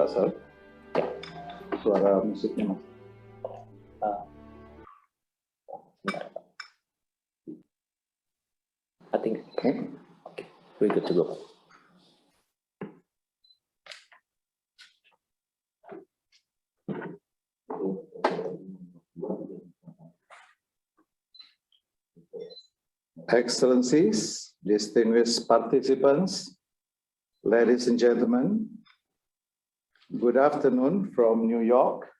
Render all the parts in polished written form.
Pak Sal. Ya. Suara musiknya, Mas. Sebentar, Pak. I think, Okay. we're good to go. Excellencies, distinguished participants, ladies and gentlemen, good afternoon from New York.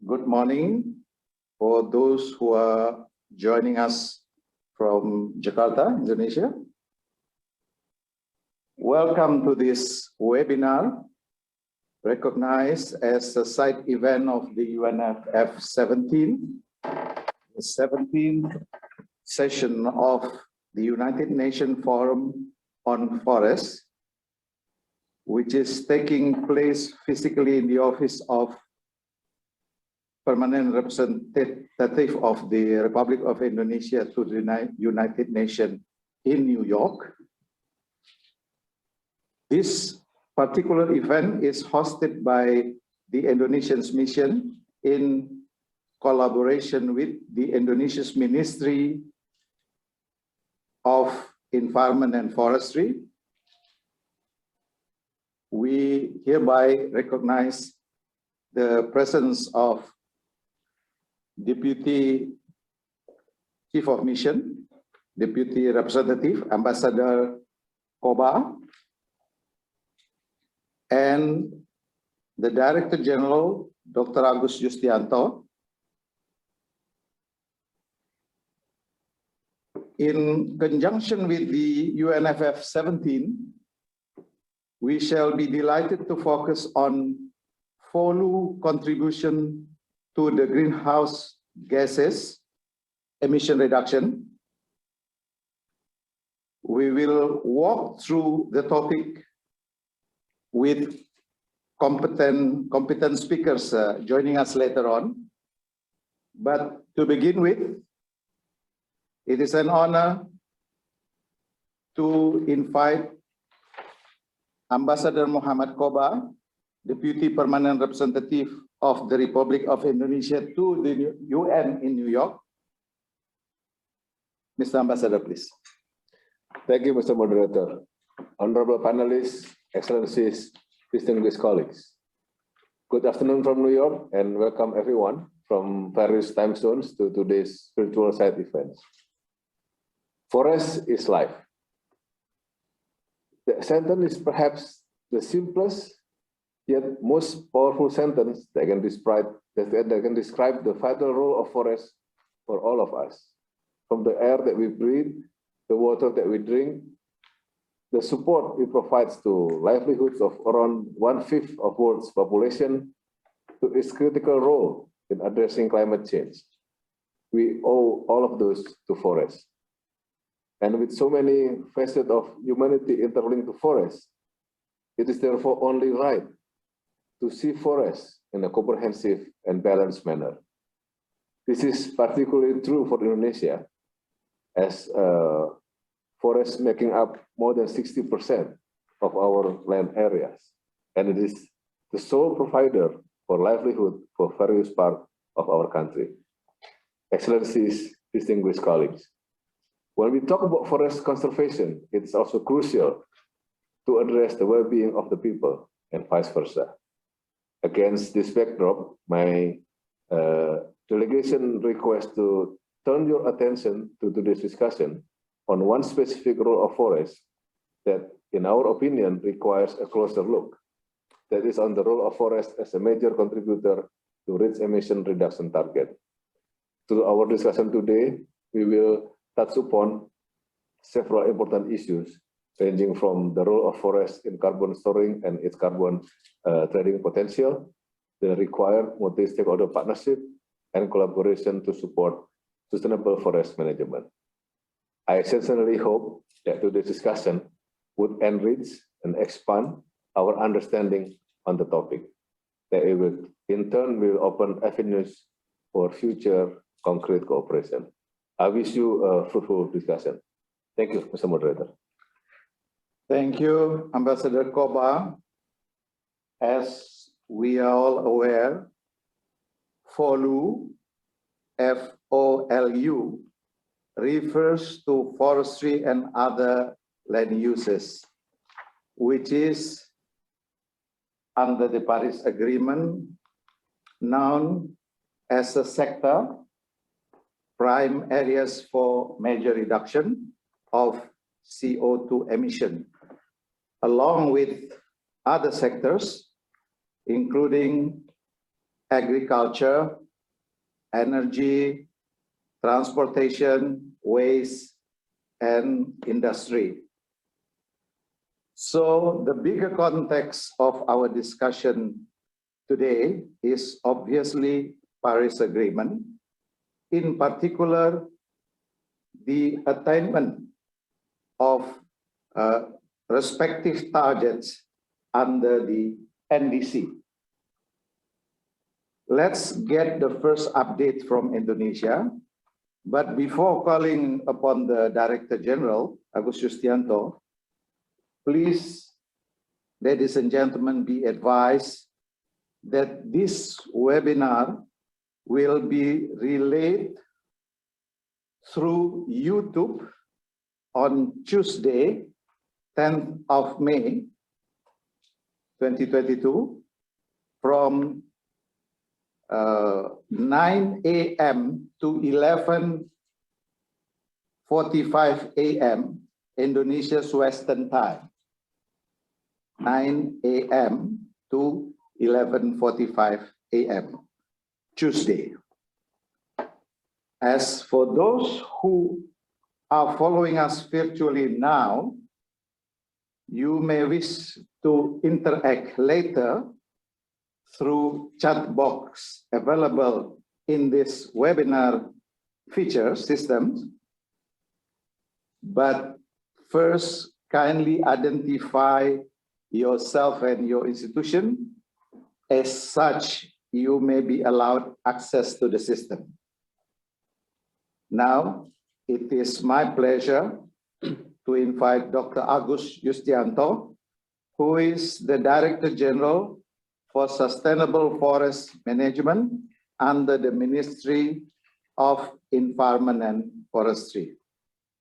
Good morning for those who are joining us from Jakarta, Indonesia. Welcome to this webinar, recognized as a side event of the UNFF 17, the 17th session of the United Nations Forum on Forests, which is taking place physically in the office of Permanent Representative of the Republic of Indonesia to the United Nations in New York. This particular event is hosted by the Indonesian Mission in collaboration with the Indonesian Ministry of Environment and Forestry. We hereby recognize the presence of Deputy Chief of Mission, Deputy Representative, Ambassador Koba, and the Director General, Dr. Agus Justianto. In conjunction with the UNFF 17, we shall be delighted to focus on FOLU contribution to the greenhouse gases emission reduction. We will walk through the topic with competent speakers joining us later on. But to begin with, it is an honor to invite Ambassador Muhammad Koba, Deputy Permanent Representative of the Republic of Indonesia to the UN in New York. Mr. Ambassador, please. Thank you, Mr. Moderator. Honorable panelists, Excellencies, distinguished colleagues. Good afternoon from New York and welcome everyone from various time zones to today's virtual side events. Forest is life. The sentence is perhaps the simplest yet most powerful sentence that can describe the vital role of forests for all of us. From the air that we breathe, the water that we drink, the support it provides to livelihoods of around 1/5 of world's population, to its critical role in addressing climate change. We owe all of those to forests. And with so many facets of humanity interlinked to forests, it is therefore only right to see forests in a comprehensive and balanced manner. This is particularly true for Indonesia, as forests making up more than 60% of our land areas, and it is the sole provider for livelihood for various parts of our country. Excellencies, distinguished colleagues, when we talk about forest conservation, it is also crucial to address the well-being of the people and vice versa. Against this backdrop, my delegation requests to turn your attention to today's discussion on one specific role of forests that, in our opinion, requires a closer look. That is on the role of forests as a major contributor to reach emission reduction target. Through our discussion today, we will touch upon several important issues, ranging from the role of forests in carbon storing and its carbon trading potential, the required multi-stakeholder partnership, and collaboration to support sustainable forest management. I sincerely hope that today's discussion would enrich and expand our understanding on the topic, that it will, in turn, will open avenues for future concrete cooperation. I wish you a fruitful discussion. Thank you, Mr. Moderator. Thank you, Ambassador Koba. As we are all aware, FOLU, FOLU, refers to forestry and other land uses, which is under the Paris Agreement known as a sector, prime areas for major reduction of CO2 emission, along with other sectors, including agriculture, energy, transportation, waste, and industry. So the bigger context of our discussion today is obviously Paris Agreement, in particular, the attainment of respective targets under the NDC. Let's get the first update from Indonesia. But before calling upon the Director General, Agus Yustianto, please, ladies and gentlemen, be advised that this webinar will be relayed through YouTube on Tuesday, 10th of May, 2022, from 9 a.m. to 11:45 a.m. Indonesia's Western Time. 9 a.m. to 11:45 a.m. Tuesday. As for those who are following us virtually now, you may wish to interact later through chat box available in this webinar feature system. But first, kindly identify yourself and your institution. As such, you may be allowed access to the system. Now, it is my pleasure to invite Dr. Agus Yustianto, who is the Director General for Sustainable Forest Management under the Ministry of Environment and Forestry.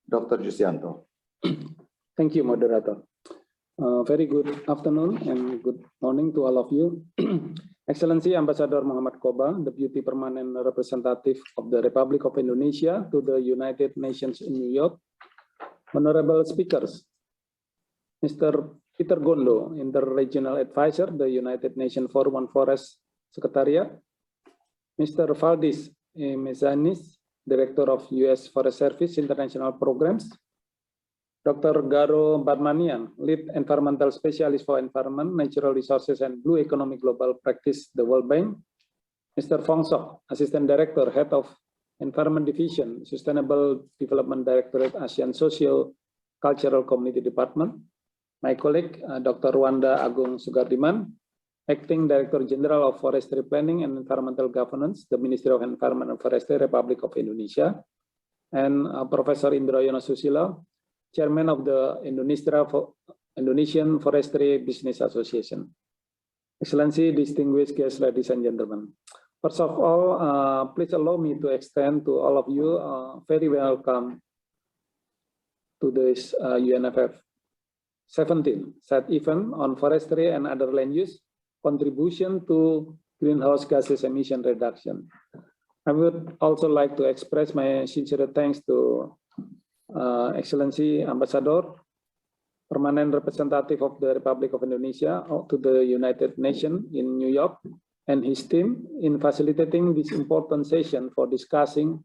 Dr. Yustianto. Thank you, Moderator. Very good afternoon and good morning to all of you. Excellency Ambassador Muhammad Koba, Deputy Permanent Representative of the Republic of Indonesia to the United Nations in New York, Honorable Speakers, Mr. Peter Gondo, Inter-Regional Advisor, the United Nations Forum on Forest Secretariat, Mr. Faldis, mezzanis, Director of U.S. Forest Service International Programs, Dr. Garo Barmanian, Lead Environmental Specialist for Environment, Natural Resources, and Blue Economic Global Practice, the World Bank, Mr. Fong Sok, Assistant Director, Head of Environment Division, Sustainable Development Directorate, Asean Social Cultural Community Department, my colleague, Dr. Wanda Agung Sugardiman, Acting Director General of Forestry Planning and Environmental Governance, the Ministry of Environment and Forestry, Republic of Indonesia, and Professor Indroyono Susilo, Chairman of the Indonesian Forestry Business Association. Excellency, distinguished guests, ladies and gentlemen. First of all, please allow me to extend to all of you very welcome to this UNFF 17 set event on forestry and other land use contribution to greenhouse gases emission reduction. I would also like to express my sincere thanks to Excellency Ambassador, Permanent Representative of the Republic of Indonesia to the United Nations in New York and his team in facilitating this important session for discussing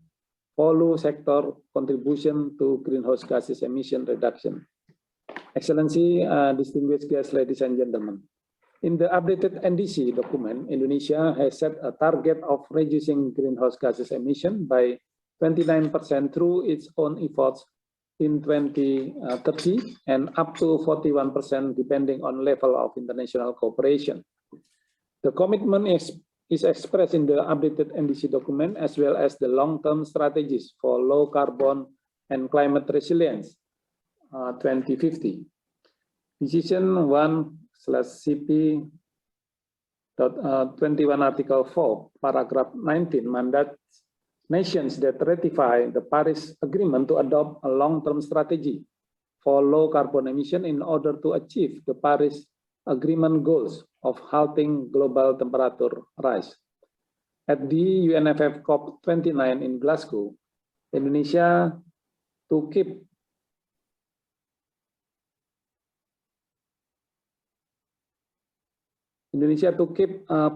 FOLU sector contribution to greenhouse gases emission reduction. Excellency, distinguished guests, ladies and gentlemen. In the updated NDC document, Indonesia has set a target of reducing greenhouse gases emission by 29% through its own efforts in 2030 and up to 41% depending on level of international cooperation. The commitment is expressed in the updated NDC document as well as the long-term strategies for low carbon and climate resilience 2050. Decision 1/CP 21 Article 4, Paragraph 19 mandates nations that ratify the Paris Agreement to adopt a long-term strategy for low carbon emission in order to achieve the Paris Agreement goals of halting global temperature rise. At the UNFF COP29 in Glasgow, Indonesia to keep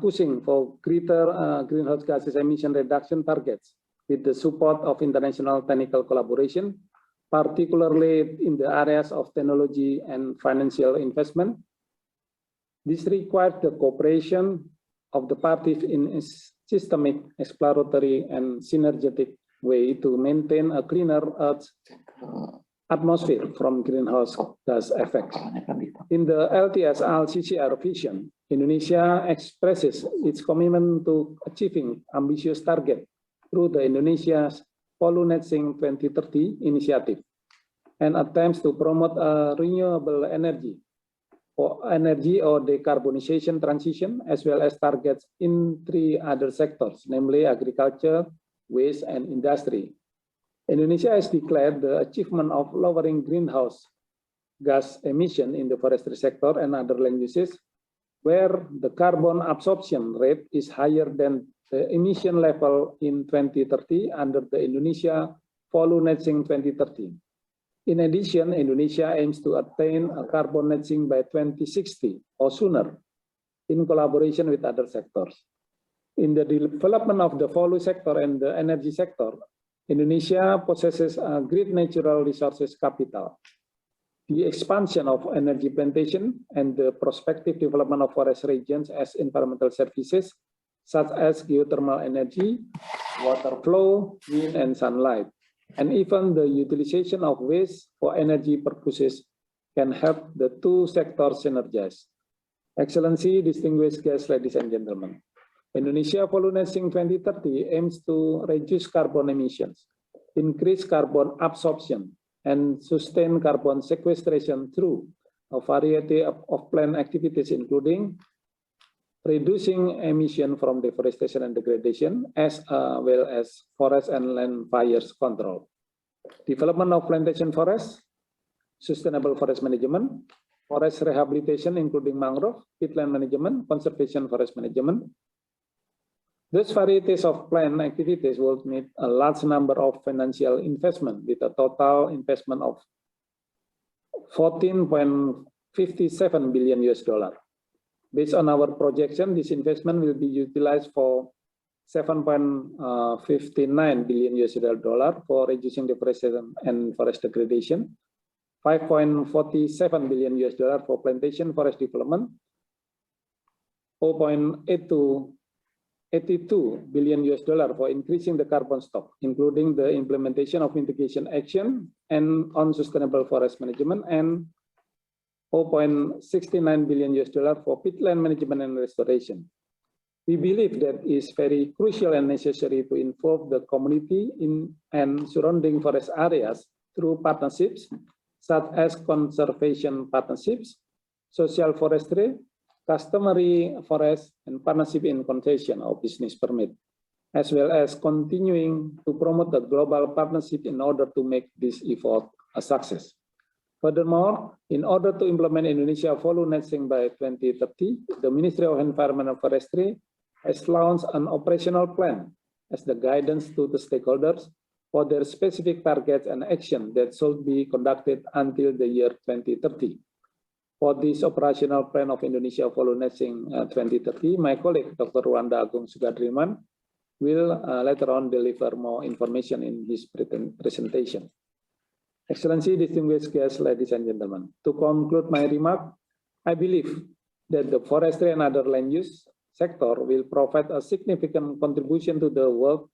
pushing for greater greenhouse gases emission reduction targets with the support of international technical collaboration, particularly in the areas of technology and financial investment. This requires the cooperation of the parties in a systemic, exploratory, and synergetic way to maintain a cleaner Earth's atmosphere from greenhouse gas effects. In the LTS-CCR vision, Indonesia expresses its commitment to achieving ambitious targets through the Indonesia's FOLU Net Sink 2030 initiative and attempts to promote a renewable energy or decarbonization transition, as well as targets in 3 other sectors, namely agriculture, waste, and industry. Indonesia has declared the achievement of lowering greenhouse gas emission in the forestry sector and other land uses, where the carbon absorption rate is higher than the emission level in 2030 under the Indonesia FOLU Net Sink 2030. In addition, Indonesia aims to attain a carbon net sink by 2060 or sooner in collaboration with other sectors. In the development of the FOLU sector and the energy sector, Indonesia possesses a great natural resources capital. The expansion of energy plantation and the prospective development of forest regions as environmental services, such as geothermal energy, water flow, wind and sunlight, and even the utilization of waste for energy purposes can help the 2 sectors synergize. Excellency, distinguished guests, ladies and gentlemen, Indonesia FOLU Net Sink 2030 aims to reduce carbon emissions, increase carbon absorption, and sustain carbon sequestration through a variety of planned activities, including reducing emission from deforestation and degradation, as well as forest and land fires control, development of plantation forests, sustainable forest management, forest rehabilitation, including mangrove, peatland management, conservation forest management. These varieties of planned activities will need a large number of financial investment with a total investment of $14.57 billion. Based on our projection, this investment will be utilized for $7.59 billion for reducing deforestation and forest degradation, $5.47 billion for plantation forest development, $4.82 billion for increasing the carbon stock, including the implementation of mitigation action and on sustainable forest management, and $4.69 billion for peatland management and restoration. We believe that is very crucial and necessary to involve the community in and surrounding forest areas through partnerships, such as conservation partnerships, social forestry, customary forest, and partnership in concession or business permit, as well as continuing to promote the global partnership in order to make this effort a success. Furthermore, in order to implement Indonesia FOLU Net Sink by 2030, the Ministry of Environment and Forestry has launched an operational plan as the guidance to the stakeholders for their specific targets and action that should be conducted until the year 2030. For this operational plan of Indonesia FOLU Net Sink 2030, my colleague, Dr. Ruanda Agung Sugadriman, will later on deliver more information in his presentation. Excellency, distinguished guests, ladies and gentlemen, to conclude my remark, I believe that the forestry and other land use sector will provide a significant contribution to the world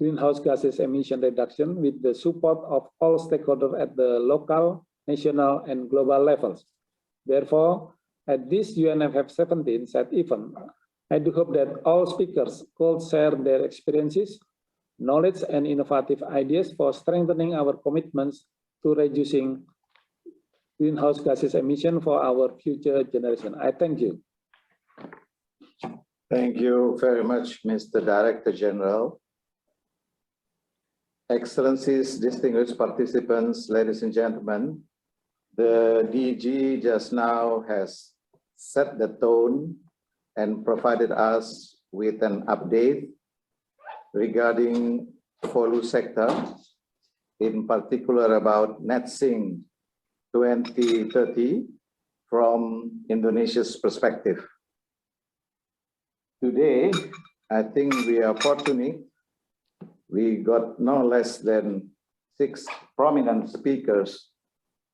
greenhouse gases emission reduction with the support of all stakeholders at the local, national, and global levels. Therefore, at this UNFF 17 set event, I do hope that all speakers could share their experiences, knowledge, and innovative ideas for strengthening our commitments to reducing greenhouse gases emission for our future generation. I thank you. Thank you very much, Mr. Director General. Excellencies, distinguished participants, ladies and gentlemen, the DG just now has set the tone and provided us with an update regarding FOLU sector, in particular about net sink 2030 from Indonesia's perspective. Today, I think we are fortunate. We got no less than 6 prominent speakers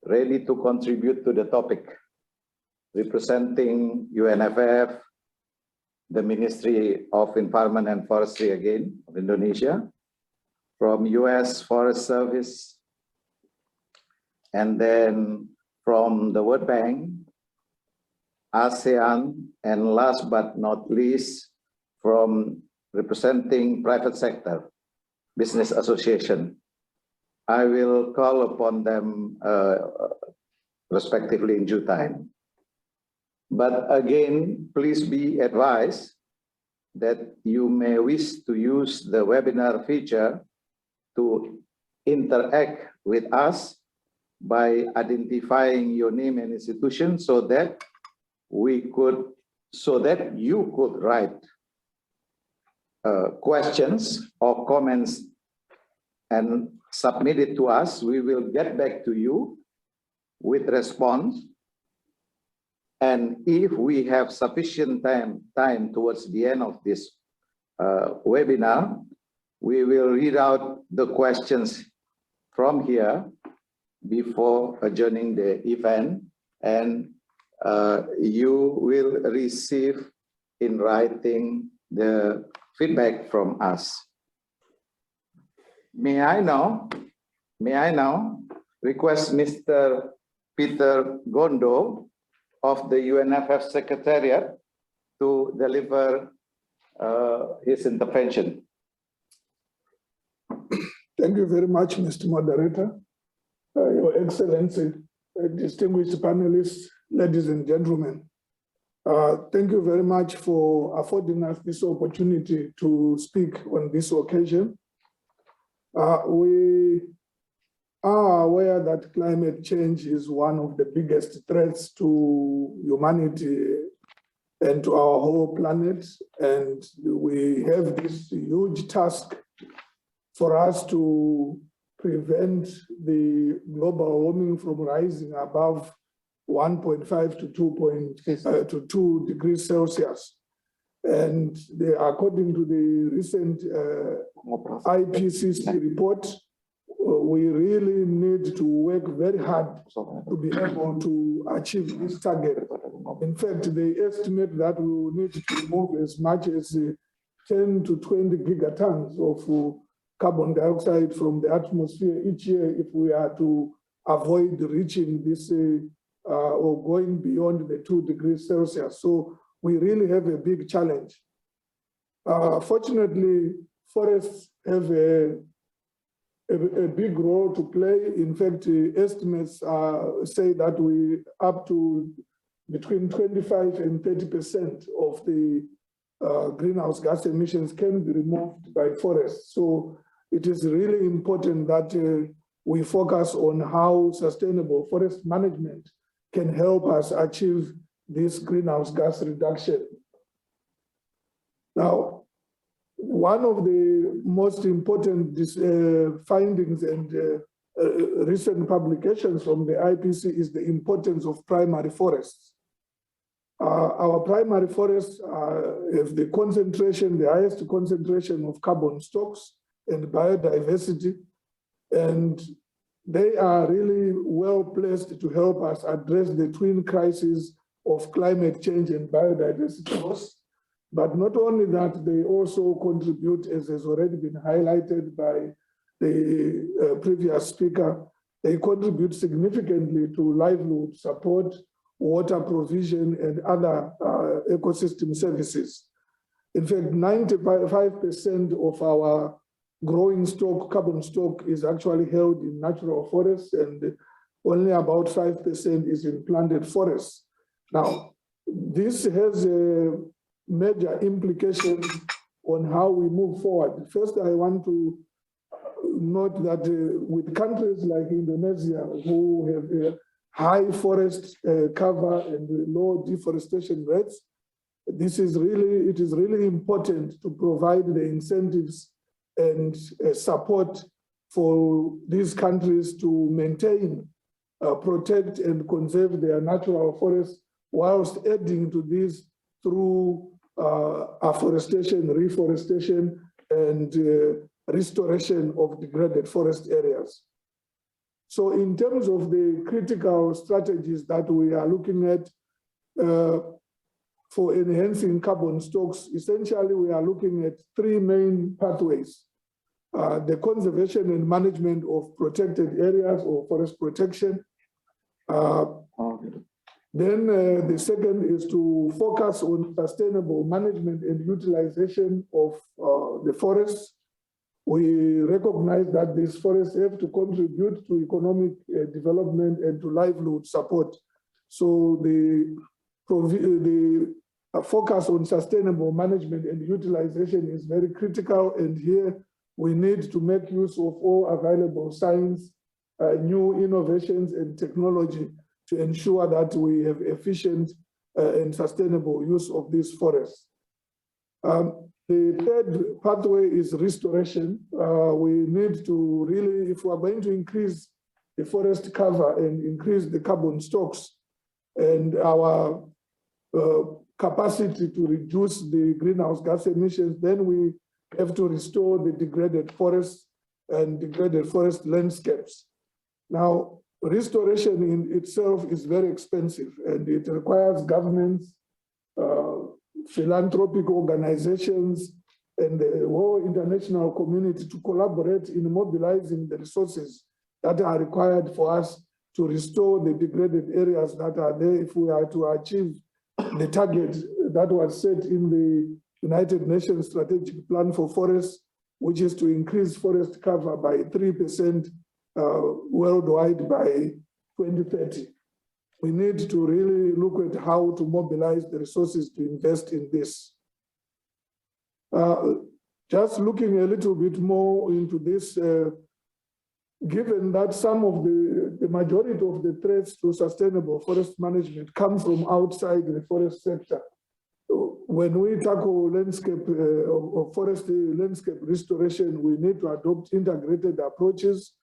ready to contribute to the topic, representing UNFF, the Ministry of Environment and Forestry again of Indonesia, from US Forest Service, and then from the World Bank, ASEAN, and last but not least, from representing private sector, business association. I will call upon them respectively in due time. But again, please be advised that you may wish to use the webinar feature to interact with us by identifying your name and institution so that you could write questions or comments and submit it to us. We will get back to you with response. And if we have sufficient time towards the end of this webinar, we will read out the questions from here before adjourning the event, and you will receive in writing the feedback from us. May I now request Mr. Peter Gondo of the UNFF Secretariat to deliver his intervention. Thank you very much, Mr. Moderator. Your Excellency, distinguished panelists, ladies and gentlemen. Thank you very much for affording us this opportunity to speak on this occasion. We are aware that climate change is one of the biggest threats to humanity and to our whole planet. And we have this huge task for us to prevent the global warming from rising above 1.5 to 2 degrees Celsius. And according to the recent IPCC report, we really need to work very hard to be able to achieve this target. In fact, they estimate that we will need to remove as much as 10 to 20 gigatons of carbon dioxide from the atmosphere each year if we are to avoid reaching this or going beyond the 2 degrees Celsius. So we really have a big challenge. Fortunately, forests have a big role to play. In fact, estimates say that we up to between 25 and 30% of the greenhouse gas emissions can be removed by forests. So it is really important that we focus on how sustainable forest management can help us achieve this greenhouse gas reduction. Now, one of the most important findings and recent publications from the IPCC is the importance of primary forests. Our primary forests have the highest concentration of carbon stocks and biodiversity, and they are really well placed to help us address the twin crises of climate change and biodiversity loss. But not only that, they also contribute, as has already been highlighted by the previous speaker, they contribute significantly to livelihood support, water provision, and other ecosystem services. In fact, 95% of our growing stock, carbon stock, is actually held in natural forests, and only about 5% is in planted forests. Now, this has major implications on how we move forward. First, I want to note that with countries like Indonesia, who have a high forest cover and low deforestation rates, it is really important to provide the incentives and support for these countries to maintain, protect and conserve their natural forests, whilst adding to this through afforestation, reforestation, and restoration of degraded forest areas. So in terms of the critical strategies that we are looking at for enhancing carbon stocks, essentially we are looking at three main pathways. The conservation and management of protected areas or forest protection. Then the second is to focus on sustainable management and utilization of the forests. We recognize that these forests have to contribute to economic development and to livelihood support. So the focus on sustainable management and utilization is very critical, and here we need to make use of all available science, new innovations and technology to ensure that we have efficient and sustainable use of these forests. The third pathway is restoration. We need to really, if we are going to increase the forest cover and increase the carbon stocks and our capacity to reduce the greenhouse gas emissions, then we have to restore the degraded forests and degraded forest landscapes. Now, restoration in itself is very expensive, and it requires governments, philanthropic organizations, and the whole international community to collaborate in mobilizing the resources that are required for us to restore the degraded areas that are there if we are to achieve the target that was set in the United Nations Strategic Plan for Forests, which is to increase forest cover by 3% worldwide by 2030. We need to really look at how to mobilize the resources to invest in this. Just looking a little bit more into this, given that some of the majority of the threats to sustainable forest management come from outside the forest sector, when we tackle landscape or forest landscape restoration, we need to adopt integrated approaches,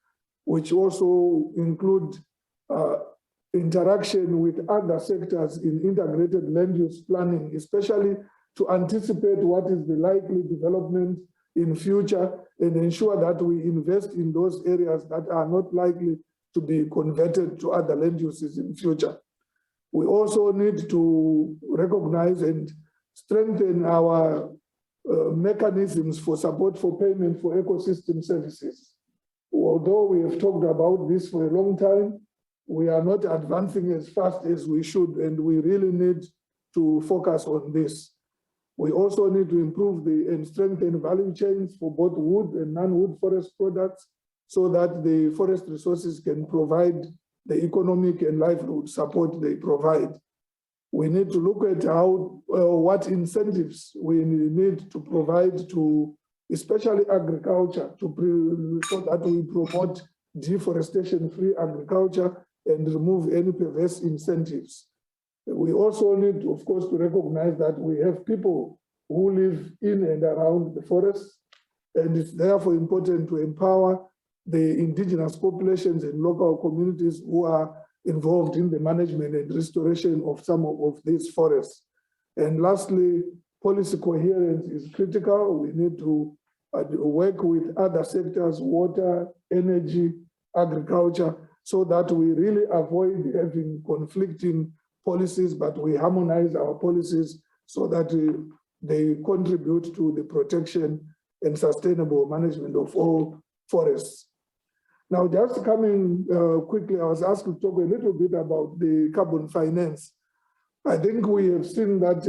which also include interaction with other sectors in integrated land use planning, especially to anticipate what is the likely development in future and ensure that we invest in those areas that are not likely to be converted to other land uses in future. We also need to recognize and strengthen our mechanisms for support for payment for ecosystem services. Although we have talked about this for a long time, we are not advancing as fast as we should, and we really need to focus on this. We also need to improve and strengthen value chains for both wood and non-wood forest products so that the forest resources can provide the economic and livelihood support they provide. We need to look at how, what incentives we need to provide to, especially agriculture, so that we promote deforestation-free agriculture and remove any perverse incentives. We also need, of course, to recognize that we have people who live in and around the forests, and it's therefore important to empower the indigenous populations and local communities who are involved in the management and restoration of some of these forests. And lastly, policy coherence is critical. We need to work with other sectors, water, energy, agriculture, so that we really avoid having conflicting policies, but we harmonize our policies so that they contribute to the protection and sustainable management of all forests. Now, just coming quickly, I was asked to talk a little bit about the carbon finance. I think we have seen that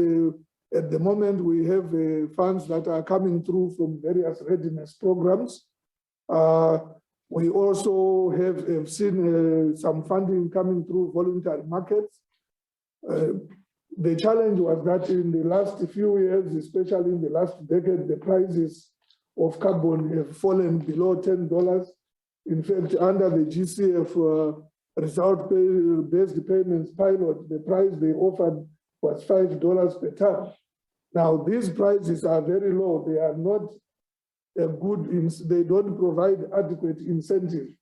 at the moment we have funds that are coming through from various readiness programs. We also have seen some funding coming through voluntary markets. The challenge was that in the last few years, especially in the last decade, the prices of carbon have fallen below $10. In fact, under the GCF result-based payments pilot, the price they offered was $5 per ton. Now, these prices are very low. They are not they don't provide adequate incentive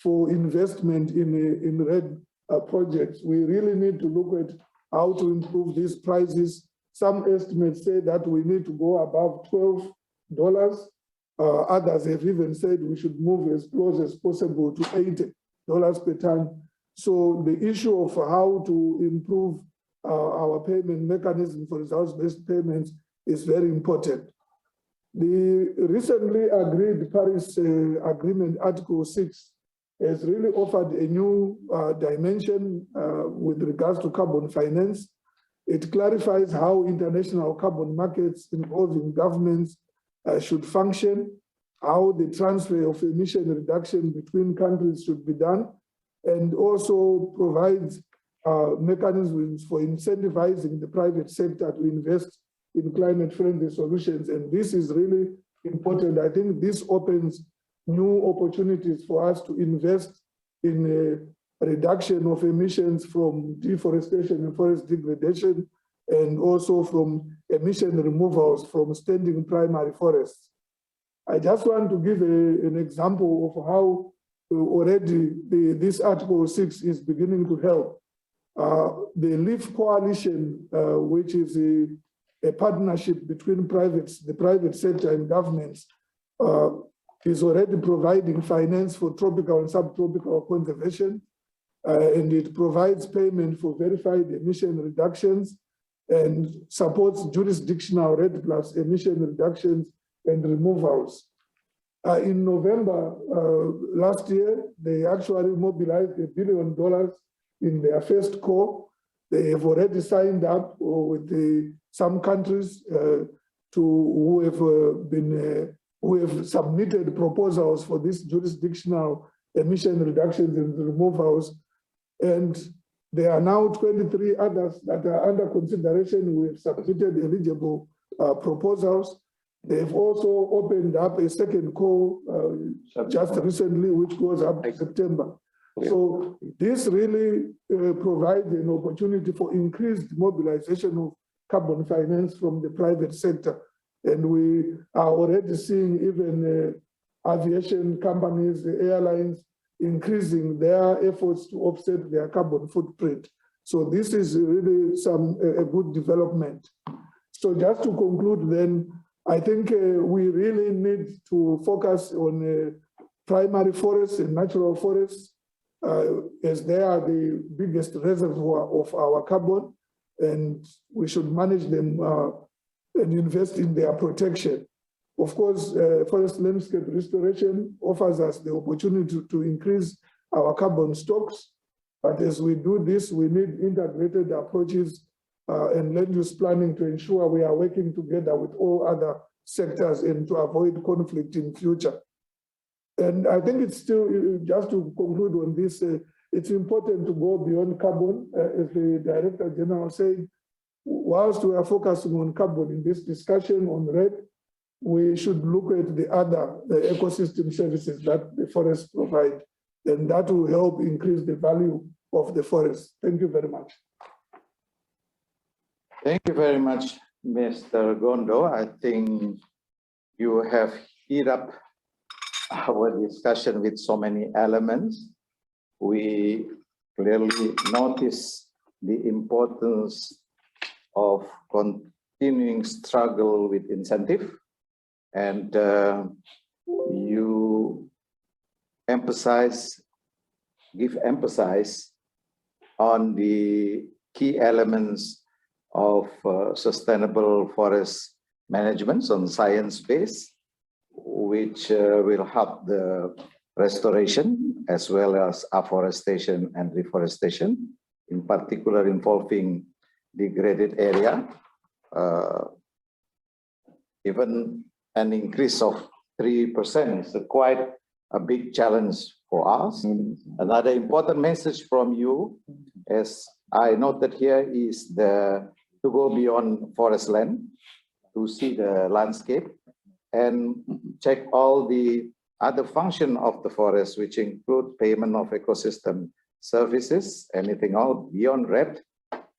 for investment in red projects. We really need to look at how to improve these prices. Some estimates say that we need to go above $12. Others have even said we should move as close as possible to $8 per ton. So the issue of how to improve our payment mechanism for results-based payments is very important. The recently agreed Paris Agreement Article 6 has really offered a new dimension with regards to carbon finance. It clarifies how international carbon markets involving governments should function, how the transfer of emission reduction between countries should be done, and also provides mechanisms for incentivizing the private sector to invest in climate-friendly solutions. And this is really important. I think this opens new opportunities for us to invest in a reduction of emissions from deforestation and forest degradation, and also from emission removals from standing primary forests. I just want to give an example of how already this Article 6 is beginning to help. The LEAF Coalition, which is a partnership between the private sector and governments, is already providing finance for tropical and subtropical conservation, and it provides payment for verified emission reductions and supports jurisdictional REDD+ emission reductions and removals. In November last year, they actually mobilized $1 billion in their first call. They have already signed up with some countries who have submitted proposals for this jurisdictional emission reductions and removals. And there are now 23 others that are under consideration. We have submitted eligible proposals. They've also opened up a second call just recently, which goes up to September. Okay. So this really provides an opportunity for increased mobilization of carbon finance from the private sector. And we are already seeing even aviation companies, the airlines, increasing their efforts to offset their carbon footprint. So this is really a good development. So just to conclude then, I think we really need to focus on primary forests and natural forests, as they are the biggest reservoir of our carbon, and we should manage them and invest in their protection. Of course, forest landscape restoration offers us the opportunity to increase our carbon stocks, but as we do this, we need integrated approaches and land use planning to ensure we are working together with all other sectors and to avoid conflict in future. And I think it's still, just to conclude on this, it's important to go beyond carbon, as the Director General said. Whilst we are focusing on carbon in this discussion on REDD, we should look at the other ecosystem services that the forests provide, and that will help increase the value of the forest. Thank you very much. Thank you very much, Mr. Gondo. I think you have heated up our discussion with so many elements. We clearly notice the importance of continuing struggle with incentive, and you give emphasis on the key elements of sustainable forest management on science base, which will help the restoration as well as afforestation and reforestation, in particular involving degraded area. Even an increase of 3% is quite a big challenge for us. Another important message from you, as I noted here is to go beyond forest land, to see the landscape and check all the other function of the forest, which include payment of ecosystem services, anything else beyond RED.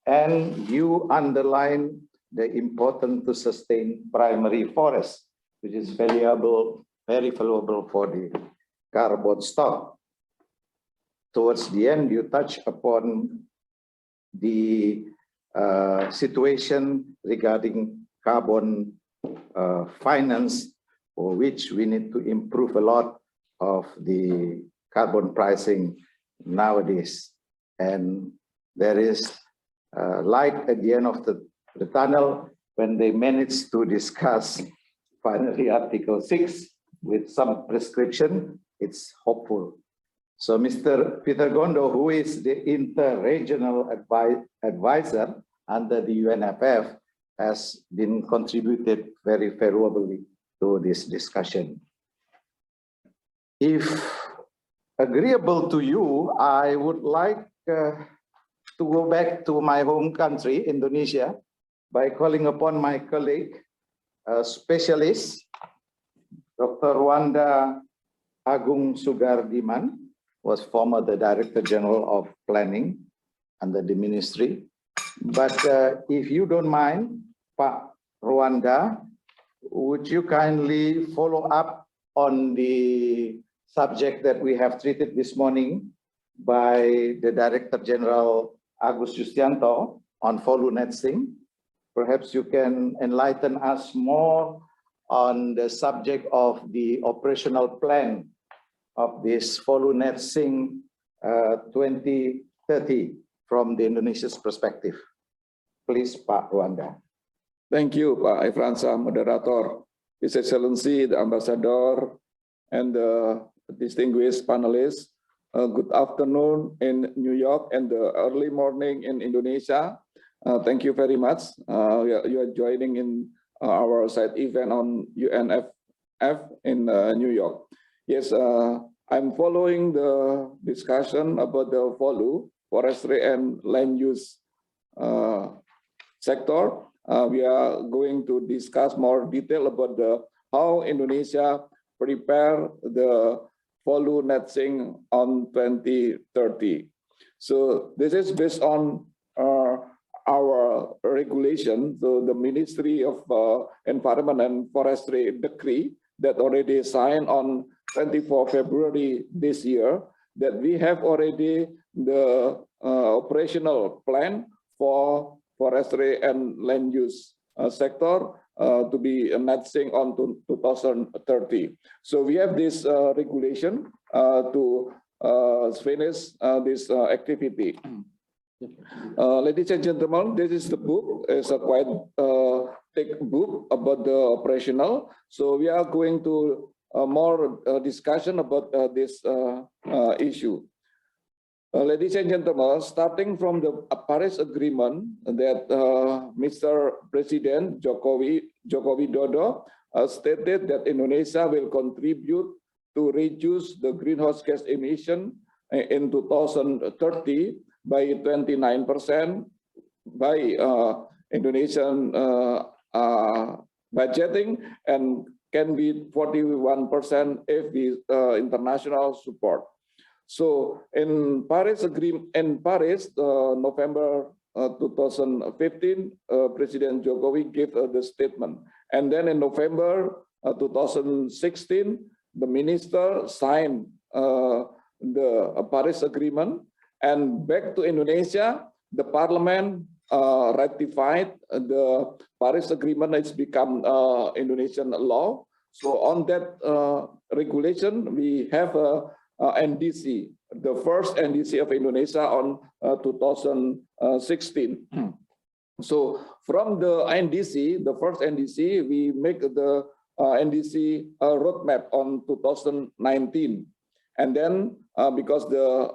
And you underline the importance to sustain primary forest, which is valuable, very valuable for the carbon stock. Towards the end, you touch upon the situation regarding carbon finance, for which we need to improve a lot of the carbon pricing nowadays. And there is light at the end of the tunnel when they manage to discuss finally Article 6 with some prescription. It's hopeful. So Mr. Peter Gondo, who is the inter-regional advisor under the UNFF, has been contributed very favorably to this discussion. If agreeable to you, I would like to go back to my home country, Indonesia, by calling upon my colleague, specialist, Dr. Wanda Agung Sugardiman, was former the Director General of Planning under the Ministry. But if you don't mind, Pak Rwanda, would you kindly follow up on the subject that we have treated this morning by the Director General Agus Justianto on FOLU netsing? Perhaps you can enlighten us more on the subject of the operational plan of this FOLU netsing 2030 from the Indonesia's perspective. Please, Pak Rwanda. Thank you, Pak Efransa, Moderator, His Excellency, the Ambassador, and the distinguished panelists. Good afternoon in New York and the early morning in Indonesia. Thank you very much. You are joining in our side event on UNFF in New York. Yes, I'm following the discussion about the FOLU, forestry and land use sector. We are going to discuss more detail about how Indonesia prepare the FOLU netsing on 2030. So this is based on our regulation, the Ministry of Environment and Forestry decree that already signed on 24 February this year, that we have already the operational plan for forestry and land use sector to be netsing on to 2030. So we have this regulation to finish this activity. Ladies and gentlemen, this is the book. It's a quite thick book about the operational. So we are going to more discussion about this issue. Ladies and gentlemen, starting from the Paris Agreement that Mr. President Joko Widodo stated that Indonesia will contribute to reduce the greenhouse gas emission in 2030 by 29% by Indonesian budgeting, and can be 41% if we international support. So in Paris agreement, in Paris, November 2015, President Jokowi gave the statement, and then in November 2016, the minister signed the Paris Agreement, and back to Indonesia, the Parliament ratified the Paris Agreement. It's become Indonesian law. So on that regulation, we have a NDC, the first NDC of Indonesia on 2016. So from the NDC, the first NDC, we make the NDC roadmap on 2019. And then because the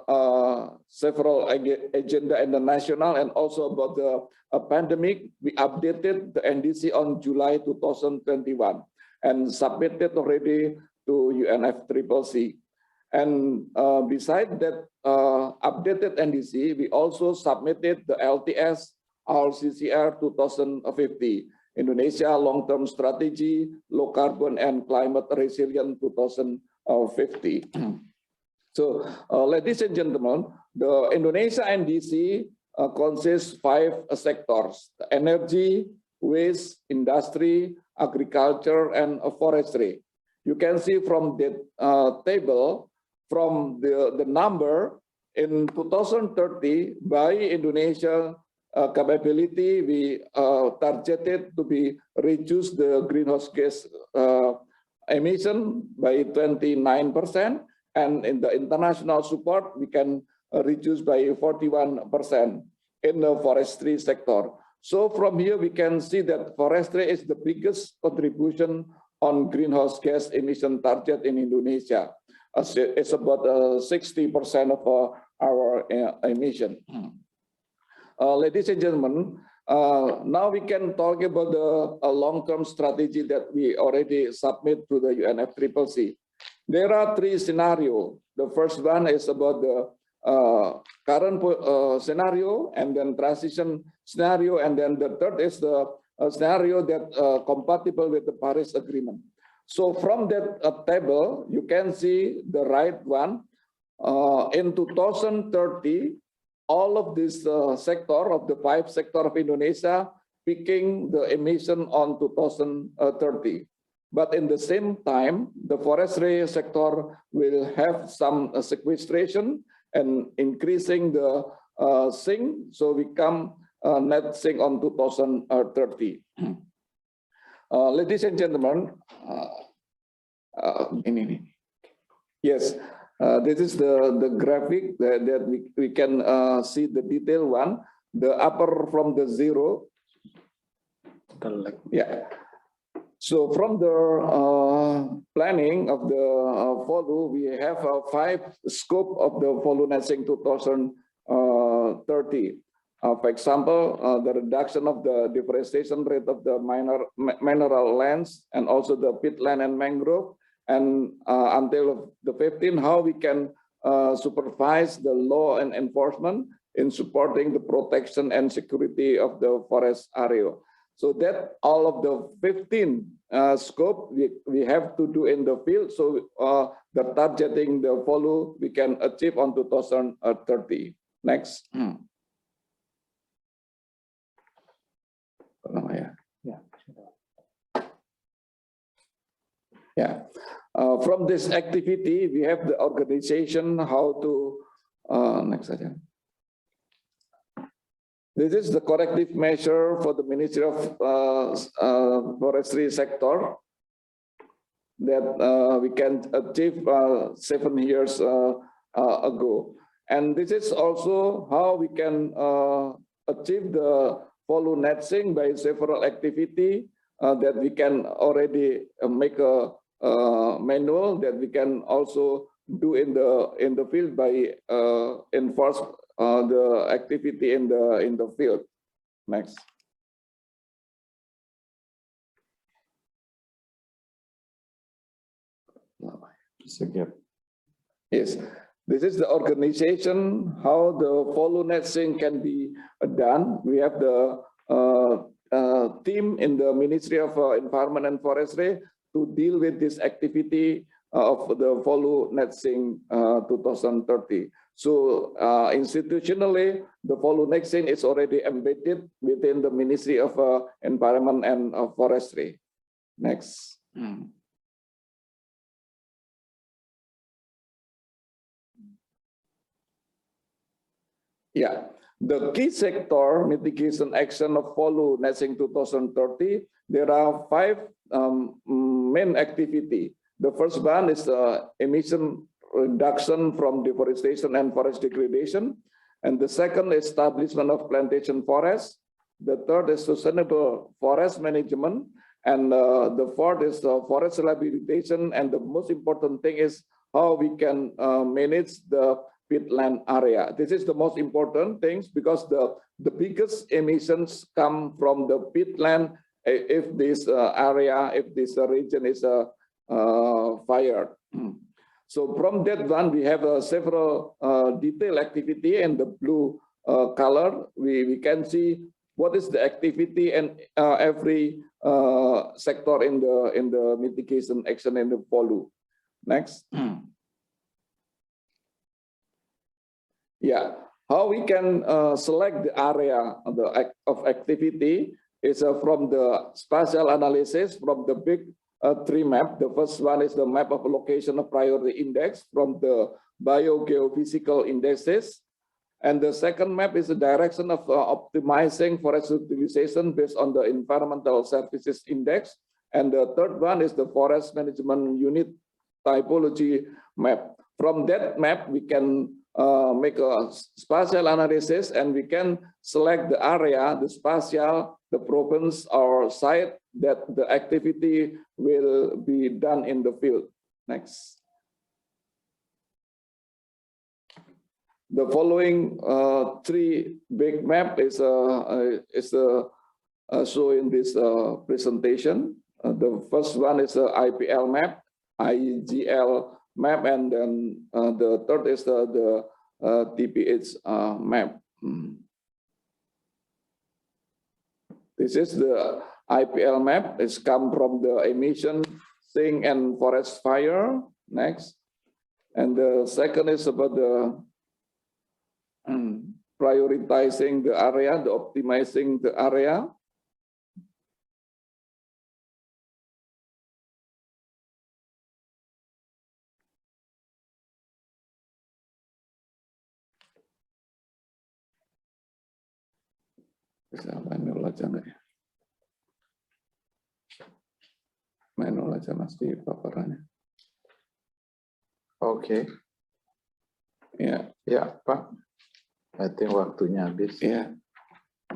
several agenda in the national and also about the pandemic, we updated the NDC on July 2021 and submitted already to UNFCCC. And beside that updated NDC, we also submitted the LTS RCCR 2050, Indonesia Long-Term Strategy, Low Carbon and Climate Resilient 2050. So, ladies and gentlemen, the Indonesia NDC consists 5 sectors: energy, waste, industry, agriculture, and forestry. You can see from the table, from the number in 2030, by Indonesia capability, we targeted to be reduce the greenhouse gas emission by 29%, and in the international support, we can reduce by 41% in the forestry sector. So from here, we can see that forestry is the biggest contribution on greenhouse gas emission target in Indonesia. It's about 60% of our emission. Ladies and gentlemen, now we can talk about the long-term strategy that we already submit to the UNFCCC. There are 3 scenarios. The first one is about the current scenario, and then transition scenario, and then the third is the scenario that compatible with the Paris Agreement. So from that table, you can see the right one. In 2030, all of this sector of the 5 sector of Indonesia peaking the emission on 2030. But in the same time, the forestry sector will have some sequestration and increasing the sink, so we come net sink on 2030. Ladies and gentlemen, yes, this is the graphic that we can see the detail one. The upper from the 0. Yeah. So from the planning of the FOLU, we have 5 scope of the FOLU netting 2030. For example, the reduction of the deforestation rate of the mineral lands, and also the peatland and mangrove, and until the 15, how we can supervise the law and enforcement in supporting the protection and security of the forest area. So that all of the 15 scope we have to do in the field. So the targeting the FOLU we can achieve on 2030. Next. Yeah. From this activity, we have the organization, how to, next saja. This is the corrective measure for the Ministry of Forestry sector that we can achieve 7 years ago. And this is also how we can achieve the FOLU netting by several activity that we can already make a manual that we can also do in the field by enforce the activity in the field. Next. Yes, this is the organization, how the FOLU netting can be done. We have the team in the Ministry of Environment and Forestry to deal with this activity of the FOLU netting 2030. So institutionally, the FOLU netting is already embedded within the Ministry of Environment and Forestry. Next. Yeah, the key sector mitigation action of FOLU netting 2030, there are 5 main activity. The first one is emission reduction from deforestation and forest degradation. And the second, establishment of plantation forests. The third is sustainable forest management. And the fourth is forest rehabilitation. And the most important thing is how we can manage the peatland area. This is the most important things because the biggest emissions come from the peatland if this area, if this region is fired. So from that one, we have several detailed activity in the blue color. We can see what is the activity and every sector in the mitigation action in the FOLU. Next. Yeah, how we can select the area of activity is from the spatial analysis from the big three map. The first one is the map of location of priority index from the biogeophysical indexes. And the second map is the direction of optimizing forest utilization based on the environmental services index. And the third one is the forest management unit typology map. From that map, we can make a spatial analysis and we can select the area, the spatial, the province or site that the activity will be done in the field. Next. The following three big map is shown in this presentation. The first one is the IPL map, IGL map, and then the third is the TPH map. This is the IPL map. It's come from the emission, sink, and forest fire. Next. And the second is about the prioritizing the area, the optimizing the area. Bisa manual aja nggak ya? Manual aja mas di paparannya. Oke. Ya. Ya, Pak. I think waktunya habis. Yeah,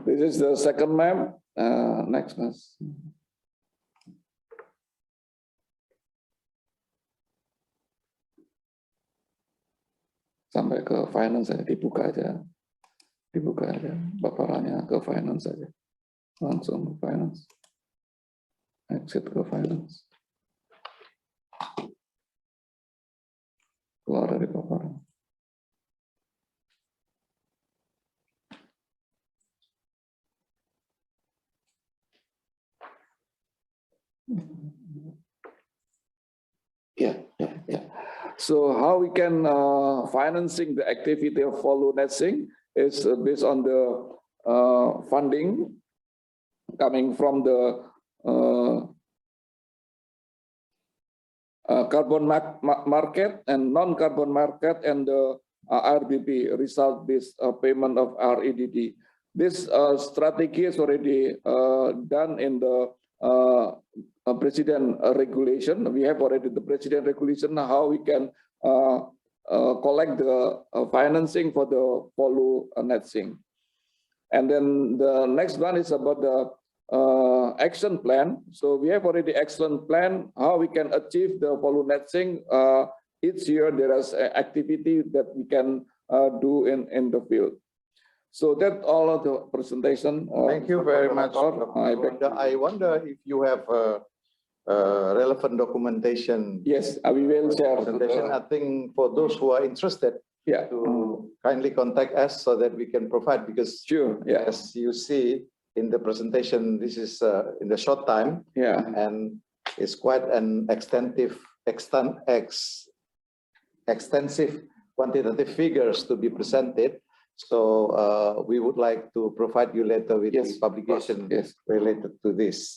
this is the second map. Next, mas. Sampai ke finance aja, dibuka aja paparannya ke finance aja, langsung ke finance, exit ke finance, keluar dari paparan. Yeah. So how we can financing the activity of FOLU netting is based on the funding coming from the carbon market and non-carbon market and the RBP, result-based payment of REDD. This strategy is already done in the President regulation. We have already the President regulation how we can collect the financing for the FOLU netting. And then the next one is about the action plan. So we have already action plan how we can achieve the FOLU netting. Each year there is an activity that we can do in the field. So that's all of the presentation. Thank you very much. I wonder if you have relevant documentation. Yes, we will share. I think for those who are interested, yeah, to kindly contact us so that we can provide, because sure, yeah, as you see in the presentation, this is in the short time, yeah, and it's quite an extensive quantitative figures to be presented. So we would like to provide you later with the publication related to this.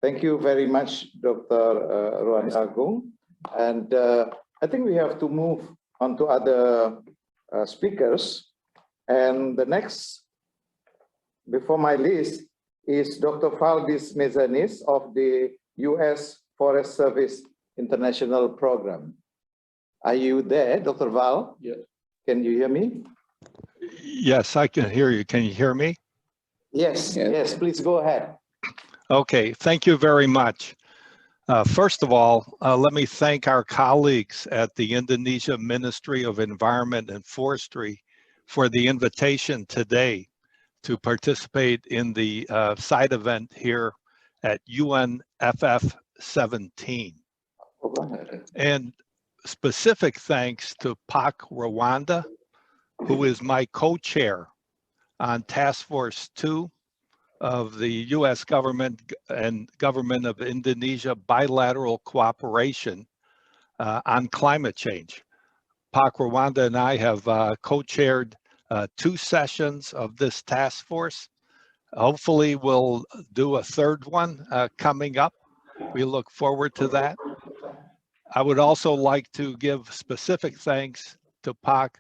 Thank you very much, Dr. Ruan Agung. And I think we have to move on to other speakers. And the next, before my list, is Dr. Faldis Mezzanis of the U.S. Forest Service International Program. Are you there, Dr. Val? Yes. Can you hear me? Yes, I can hear you. Can you hear me? Yes, yes, please go ahead. Okay, thank you very much. First of all, let me thank our colleagues at the Indonesia Ministry of Environment and Forestry for the invitation today to participate in the side event here at UNFF 17. And specific thanks to Pak Rwanda, who is my co-chair on Task Force 2 of the U.S. government and government of Indonesia bilateral cooperation on climate change. Pak Rwanda and I have co-chaired 2 sessions of this task force. Hopefully we'll do a third one coming up. We look forward to that. I would also like to give specific thanks to Pak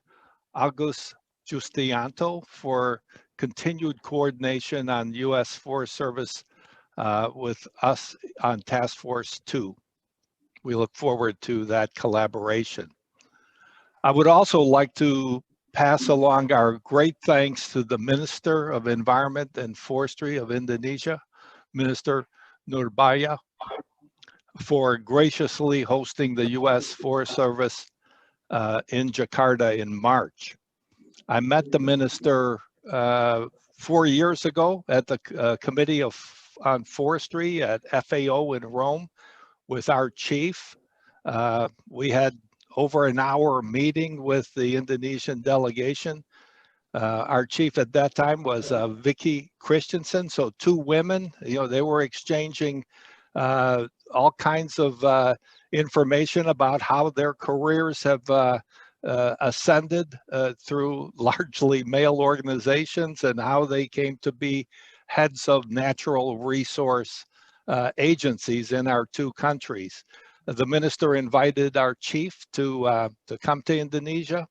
Agus Justianto for continued coordination on U.S. Forest Service with us on Task Force 2. We look forward to that collaboration. I would also like to pass along our great thanks to the Minister of Environment and Forestry of Indonesia, Minister Nurbaya, for graciously hosting the U.S. Forest Service in Jakarta in March. I met the minister 4 years ago at the Committee on Forestry at FAO in Rome with our chief. We had over an hour meeting with the Indonesian delegation. Our chief at that time was Vicky Christensen, so 2 women. You know, they were exchanging all kinds of information about how their careers have ascended through largely male organizations and how they came to be heads of natural resource agencies in our 2 countries. The minister invited our chief to come to Indonesia.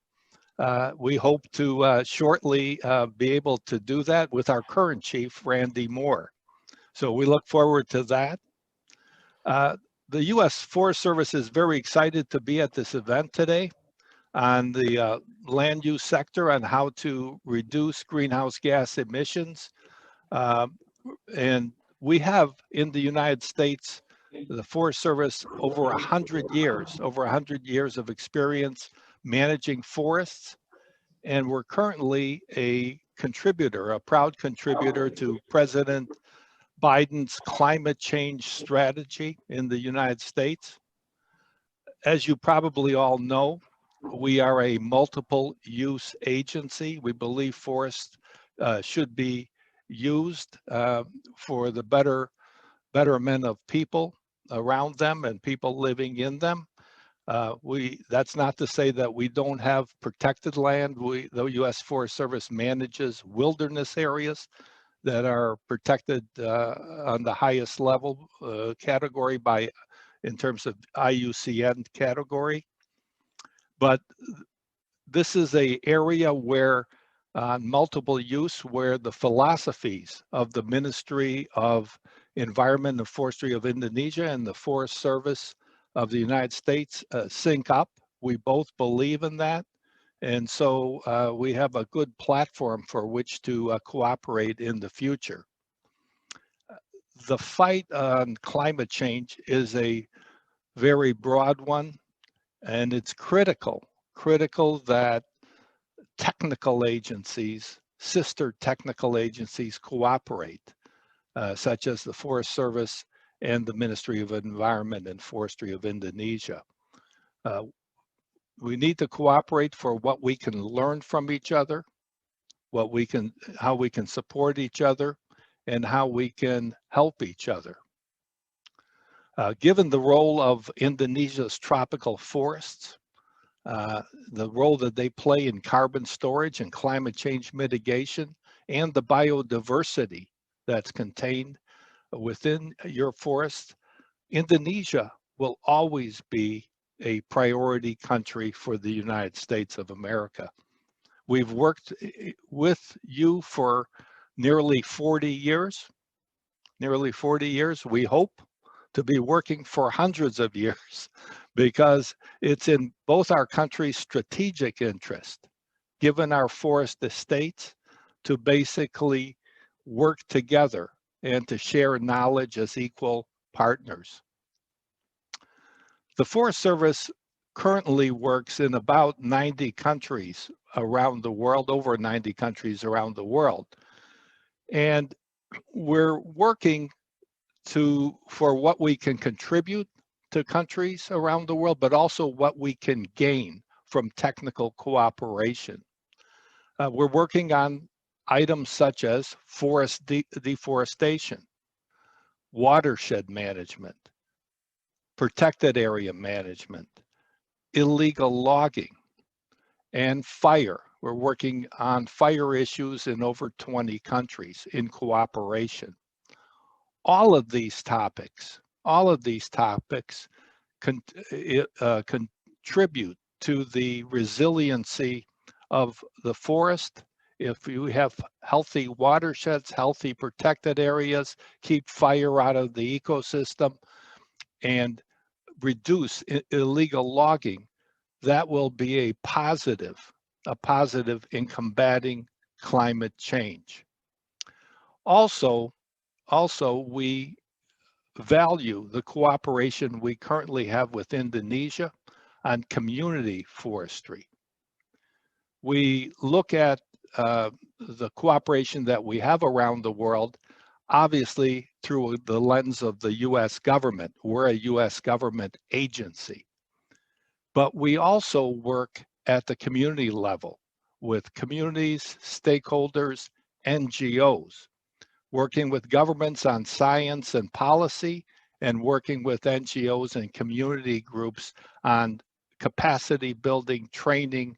We hope to shortly be able to do that with our current chief, Randy Moore. So we look forward to that. The U.S. Forest Service is very excited to be at this event today on the land use sector on how to reduce greenhouse gas emissions. And we have in the United States, the Forest Service over 100 years of experience managing forests. And we're currently a contributor, a proud contributor to President Biden's climate change strategy in the United States. As you probably all know, we are a multiple use agency. We believe forests should be used for the betterment of people around them and people living in them. That's not to say that we don't have protected land. The U.S. Forest Service manages wilderness areas that are protected on the highest level category in terms of IUCN category. But this is an area where multiple use, where the philosophies of the Ministry of Environment and Forestry of Indonesia and the Forest Service of the United States sync up. We both believe in that. And so we have a good platform for which to cooperate in the future. The fight on climate change is a very broad one, and it's critical that technical agencies, sister technical agencies cooperate, such as the Forest Service and the Ministry of Environment and Forestry of Indonesia. We need to cooperate for what we can learn from each other, how we can support each other, and how we can help each other. Given the role of Indonesia's tropical forests, the role that they play in carbon storage and climate change mitigation, and the biodiversity that's contained within your forest, Indonesia will always be a priority country for the United States of America. We've worked with you for nearly 40 years. We hope to be working for hundreds of years because it's in both our countries' strategic interest, given our forest estates, to basically work together and to share knowledge as equal partners. The Forest Service currently works in about 90 countries around the world, over 90 countries around the world. And we're working for what we can contribute to countries around the world, but also what we can gain from technical cooperation. We're working on items such as forest deforestation, watershed management, protected area management, illegal logging, and fire. We're working on fire issues in over 20 countries in cooperation. All of these topics contribute to the resiliency of the forest. If you have healthy watersheds, healthy protected areas, keep fire out of the ecosystem, and reduce illegal logging, that will be a positive in combating climate change. Also, we value the cooperation we currently have with Indonesia on community forestry. We look at the cooperation that we have around the world, obviously through the lens of the US government. We're a US government agency. But we also work at the community level with communities, stakeholders, NGOs, working with governments on science and policy, and working with NGOs and community groups on capacity building, training,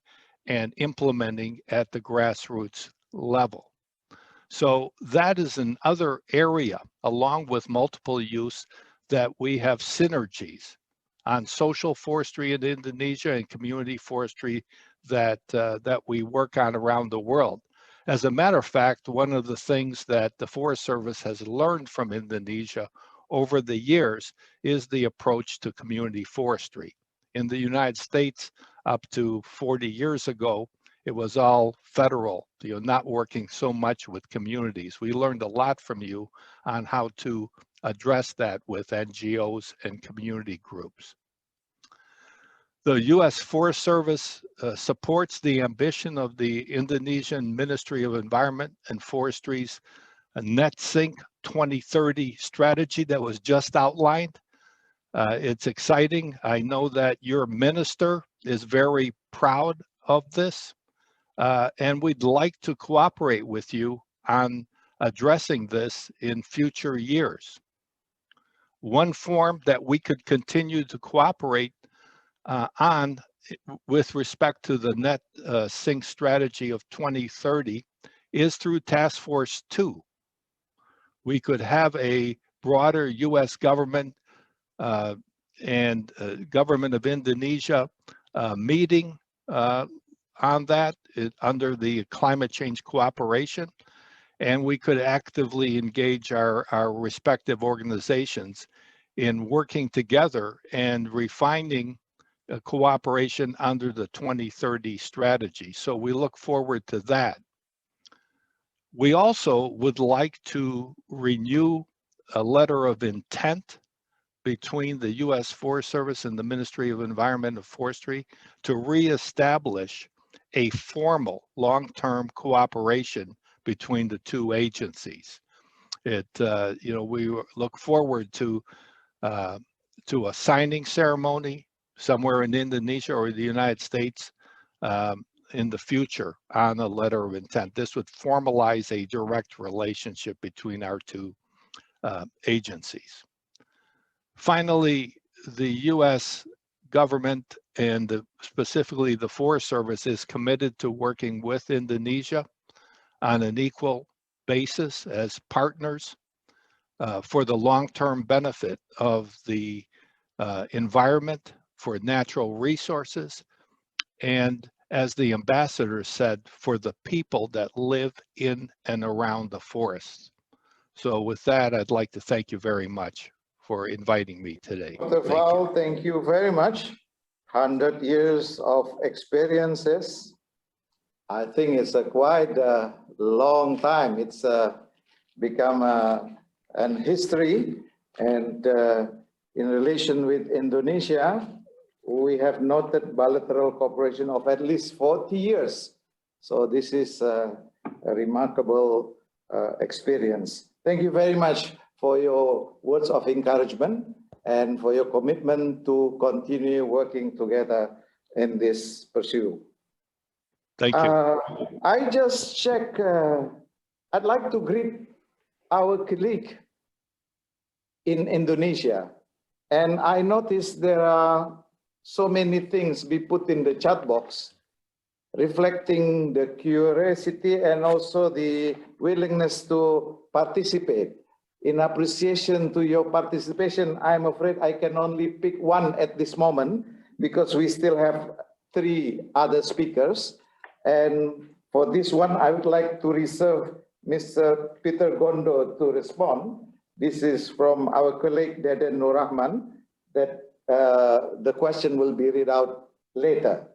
and implementing at the grassroots level. So that is another area, along with multiple use, that we have synergies on social forestry in Indonesia and community forestry that we work on around the world. As a matter of fact, one of the things that the Forest Service has learned from Indonesia over the years is the approach to community forestry. In the United States, up to 40 years ago, it was all federal, not working so much with communities. We learned a lot from you on how to address that with NGOs and community groups. The U.S. Forest Service supports the ambition of the Indonesian Ministry of Environment and Forestry's Net Sink 2030 strategy that was just outlined. It's exciting. I know that your minister is very proud of this, and we'd like to cooperate with you on addressing this in future years. One form that we could continue to cooperate on with respect to the Net Sink strategy of 2030 is through Task Force 2. We could have a broader U.S. government and government of Indonesia meeting on that under the climate change cooperation, and we could actively engage our respective organizations in working together and refining cooperation under the 2030 strategy. So we look forward to that. We also would like to renew a letter of intent between the U.S. Forest Service and the Ministry of Environment and Forestry to reestablish a formal long-term cooperation between the two agencies. We look forward to a signing ceremony somewhere in Indonesia or the United States in the future on a letter of intent. This would formalize a direct relationship between our two agencies. Finally, the U.S. government and specifically the Forest Service is committed to working with Indonesia on an equal basis as partners for the long-term benefit of the environment, for natural resources, and as the ambassador said, for the people that live in and around the forests. So with that, I'd like to thank you very much for inviting me today. Dr. Fal, thank you very much. 100 years of experiences. I think it's a quite a long time. It's become an history, and in relation with Indonesia, we have noted bilateral cooperation of at least 40 years. So this is a remarkable experience. Thank you very much for your words of encouragement. and for your commitment to continue working together in this pursuit. Thank you. I just check, I'd like to greet our colleague in Indonesia. And I noticed there are so many things be put in the chat box, reflecting the curiosity and also the willingness to participate. In appreciation to your participation, I'm afraid I can only pick one at this moment because we still have 3 other speakers. And for this one, I would like to reserve Mr. Peter Gondo to respond. This is from our colleague Deden Nur Rahman, that the question will be read out later.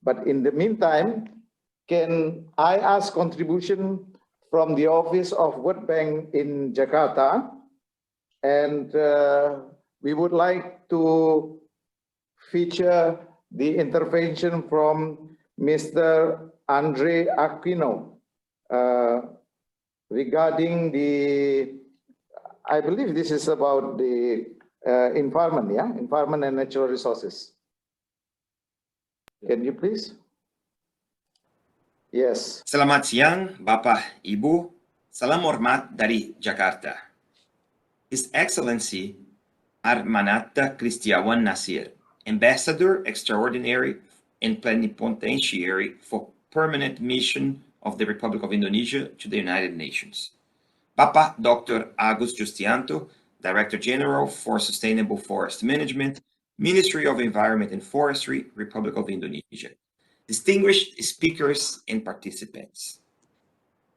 But in the meantime, can I ask contribution from the Office of World Bank in Jakarta? And we would like to feature the intervention from Mr. Andre Aquino regarding the, I believe this is about the environment, yeah? Environment and natural resources. Can you please? Yes. Selamat siang, Bapak, Ibu. Salam hormat dari Jakarta. His Excellency Armanata Kristiawan Nasir, Ambassador Extraordinary and Plenipotentiary for Permanent Mission of the Republic of Indonesia to the United Nations. Bapak Dr. Agus Justianto, Director General for Sustainable Forest Management, Ministry of Environment and Forestry, Republic of Indonesia. Distinguished speakers and participants.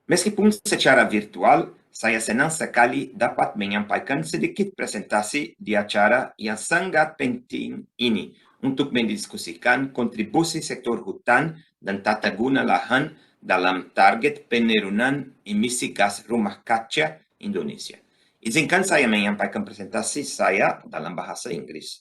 Meskipun secara virtual, saya senang sekali dapat menyampaikan sedikit presentasi di acara yang sangat penting ini untuk mendiskusikan kontribusi sektor hutan dan tata guna lahan dalam target penurunan emisi gas rumah kaca Indonesia. Izinkan saya menyampaikan presentasi saya dalam bahasa Inggris.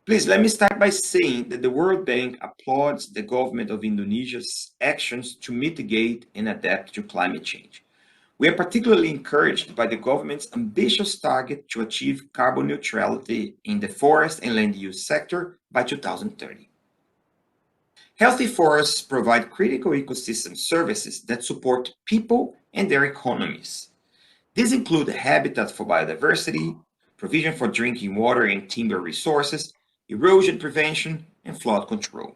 Please, let me start by saying that the World Bank applauds the government of Indonesia's actions to mitigate and adapt to climate change. We are particularly encouraged by the government's ambitious target to achieve carbon neutrality in the forest and land use sector by 2030. Healthy forests provide critical ecosystem services that support people and their economies. These include habitat for biodiversity, provision for drinking water and timber resources, erosion prevention, and flood control.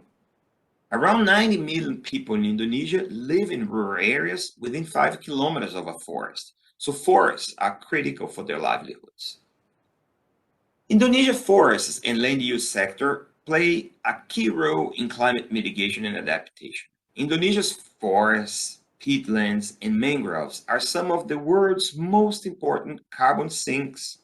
Around 90 million people in Indonesia live in rural areas within 5 kilometers of a forest, so forests are critical for their livelihoods. Indonesia's forests and land use sector play a key role in climate mitigation and adaptation. Indonesia's forests, peatlands, and mangroves are some of the world's most important carbon sinks.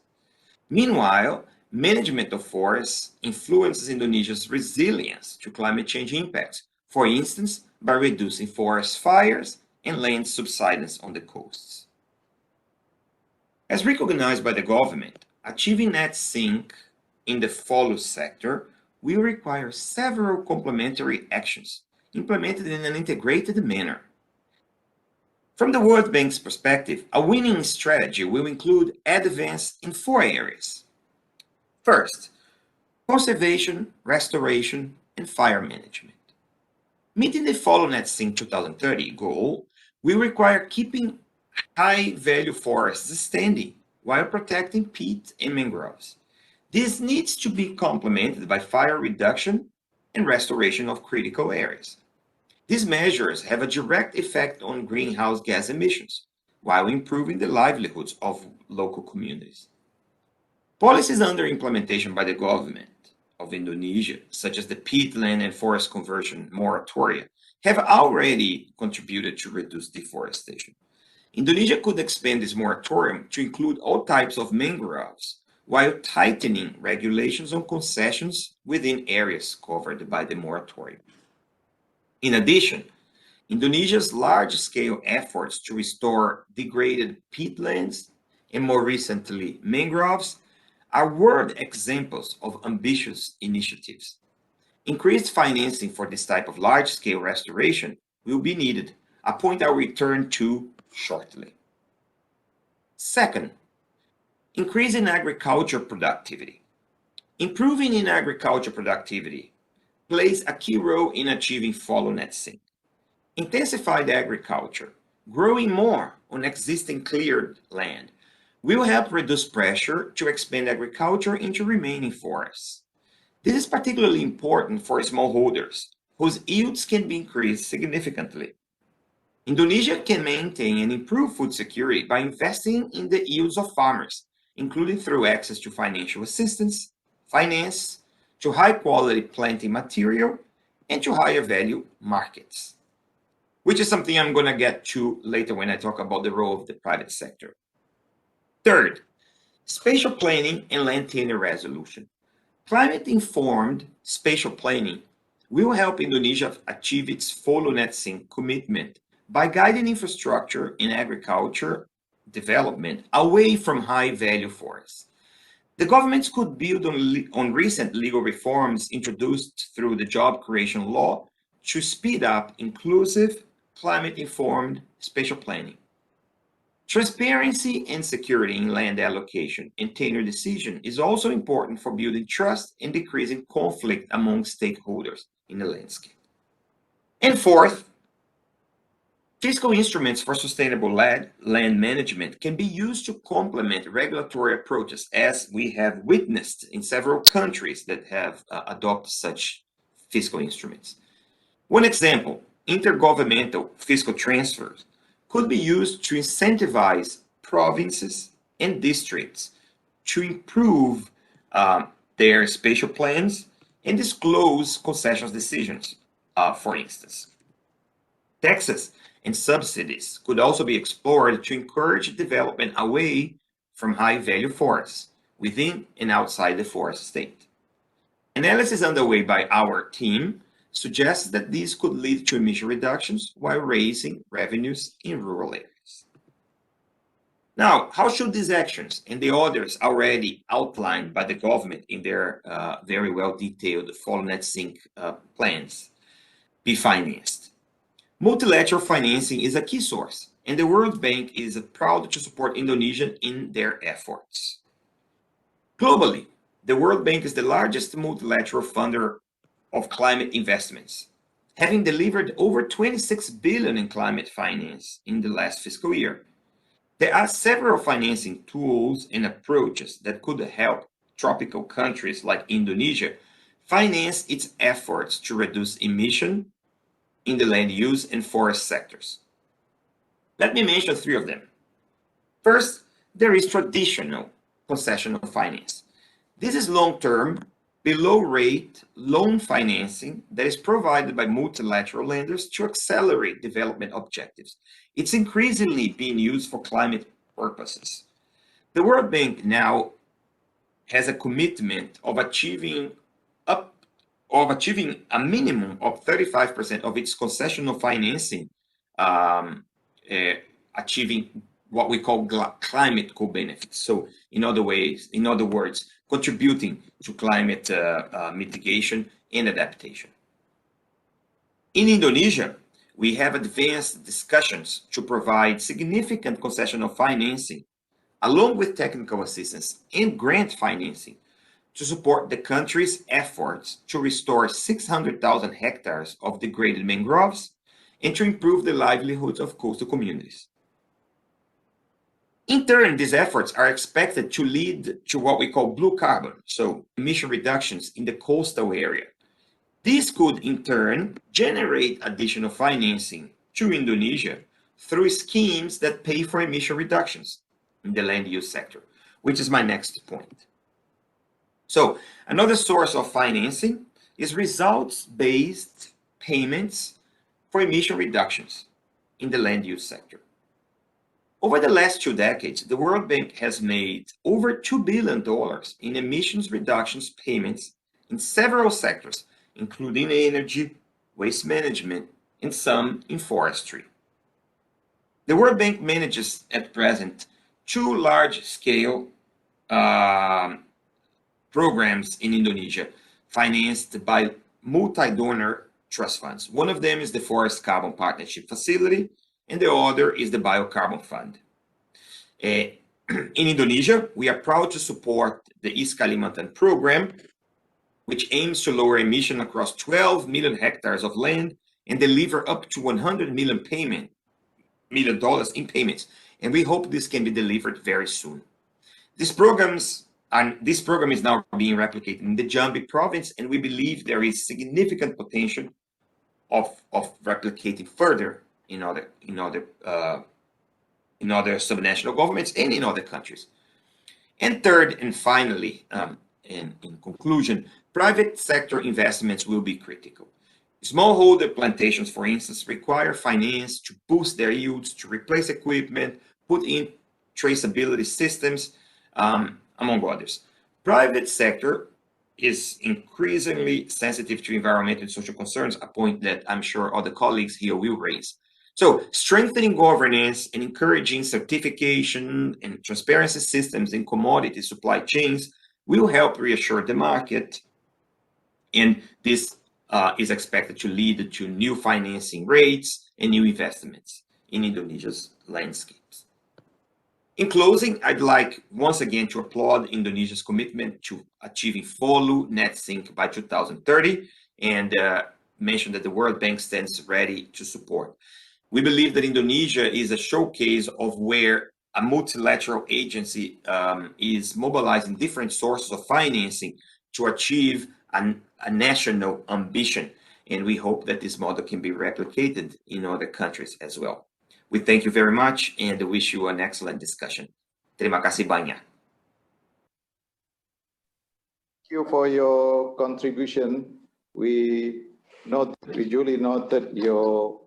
Meanwhile, management of forests influences Indonesia's resilience to climate change impacts, for instance, by reducing forest fires and land subsidence on the coasts. As recognized by the government, achieving net sink in the FOLU sector will require several complementary actions implemented in an integrated manner. From the World Bank's perspective, a winning strategy will include advance in 4 areas. First, conservation, restoration, and fire management. Meeting the FOLU Net Sink 2030 goal will require keeping high-value forests standing while protecting peat and mangroves. This needs to be complemented by fire reduction and restoration of critical areas. These measures have a direct effect on greenhouse gas emissions, while improving the livelihoods of local communities. Policies under implementation by the government of Indonesia, such as the peatland and forest conversion moratoria, have already contributed to reduce deforestation. Indonesia could expand this moratorium to include all types of mangroves, while tightening regulations on concessions within areas covered by the moratorium. In addition, Indonesia's large-scale efforts to restore degraded peatlands and more recently mangroves are world examples of ambitious initiatives. Increased financing for this type of large-scale restoration will be needed, a point I'll return to shortly. Second, increasing agriculture productivity. Improving in agriculture productivity plays a key role in achieving FOLU net sink. Intensified agriculture, growing more on existing cleared land, will help reduce pressure to expand agriculture into remaining forests. This is particularly important for smallholders, whose yields can be increased significantly. Indonesia can maintain and improve food security by investing in the yields of farmers, including through access to financial assistance, finance, to high-quality planting material, and to higher value markets, which is something I'm going to get to later when I talk about the role of the private sector. Third, spatial planning and land tenure resolution. Climate-informed spatial planning will help Indonesia achieve its FOLU net sink commitment by guiding infrastructure in agriculture development away from high-value forests. The governments could build on recent legal reforms introduced through the job creation law to speed up inclusive, climate-informed spatial planning. Transparency and security in land allocation and tenure decision is also important for building trust and decreasing conflict among stakeholders in the landscape. And fourth, fiscal instruments for sustainable land management can be used to complement regulatory approaches, as we have witnessed in several countries that have adopted such fiscal instruments. One example, intergovernmental fiscal transfers could be used to incentivize provinces and districts to improve their spatial plans and disclose concessions decisions, for instance. Taxes and subsidies could also be explored to encourage development away from high-value forests within and outside the forest state. Analysis underway by our team suggests that these could lead to emission reductions while raising revenues in rural areas. Now, how should these actions and the others already outlined by the government in their very well-detailed FOLU net sink plans be financed? Multilateral financing is a key source, and the World Bank is proud to support Indonesia in their efforts. Globally, the World Bank is the largest multilateral funder of climate investments, having delivered over 26 billion in climate finance in the last fiscal year. There are several financing tools and approaches that could help tropical countries like Indonesia finance its efforts to reduce emission in the land use and forest sectors. Let me mention three of them. First, there is traditional concessional finance. This is long-term, below-rate loan financing that is provided by multilateral lenders to accelerate development objectives. It's increasingly being used for climate purposes. The World Bank now has a commitment of achieving a minimum of 35% of its concessional financing, achieving what we call climate co-benefits. So in other words, contributing to climate mitigation and adaptation. In Indonesia, we have advanced discussions to provide significant concessional financing, along with technical assistance and grant financing, to support the country's efforts to restore 600,000 hectares of degraded mangroves and to improve the livelihoods of coastal communities. In turn, these efforts are expected to lead to what we call blue carbon, so emission reductions in the coastal area. This could, in turn, generate additional financing to Indonesia through schemes that pay for emission reductions in the land use sector, which is my next point. So another source of financing is results-based payments for emission reductions in the land use sector. Over the last 2 decades, the World Bank has made over $2 billion in emissions reductions payments in several sectors, including energy, waste management, and some in forestry. The World Bank manages at present 2 large-scale programs in Indonesia financed by multi-donor trust funds. One of them is the Forest Carbon Partnership Facility, and the other is the Biocarbon Fund. In Indonesia, we are proud to support the East Kalimantan program, which aims to lower emission across 12 million hectares of land and deliver up to $100 million in payments. And we hope this can be delivered very soon. This program is now being replicated in the Jambi province, and we believe there is significant potential of replicating further in other subnational governments and in other countries. And third, and finally, in conclusion, private sector investments will be critical. Smallholder plantations, for instance, require finance to boost their yields, to replace equipment, put in traceability systems, among others. Private sector is increasingly sensitive to environmental and social concerns, a point that I'm sure other colleagues here will raise. So strengthening governance and encouraging certification and transparency systems in commodity supply chains will help reassure the market, and this is expected to lead to new financing rates and new investments in Indonesia's landscapes. In closing, I'd like once again to applaud Indonesia's commitment to achieving FOLU net sink by 2030 and mention that the World Bank stands ready to support. We believe that Indonesia is a showcase of where a multilateral agency is mobilizing different sources of financing to achieve a national ambition. And we hope that this model can be replicated in other countries as well. We thank you very much and wish you an excellent discussion. Terima kasih banyak. Thank you for your contribution. We duly noted your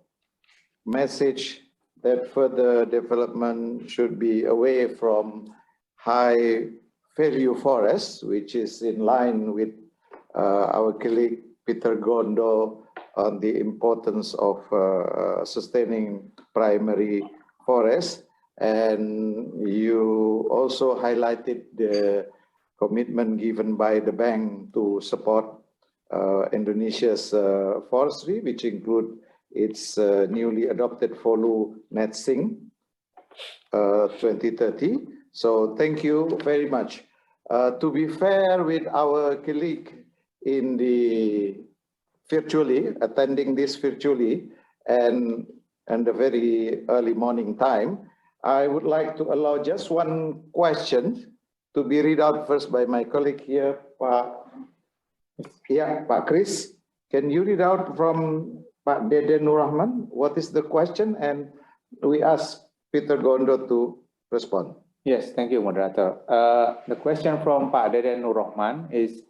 message that further development should be away from high value forests, which is in line with our colleague Peter Gondo on the importance of sustaining primary forests. And you also highlighted the commitment given by the bank to support Indonesia's forestry, which include its newly adopted FOLU net sink 2030. So thank you very much. To be fair with our colleague in the attending this virtually and the very early morning time, I would like to allow just one question to be read out first by my colleague here, Pak Chris. Can you read out from Pak Dede Nur Rahman? What is the question? And we ask Peter Gondo to respond. Yes, thank you, moderator. The question from Pak Dede Nur Rahman is,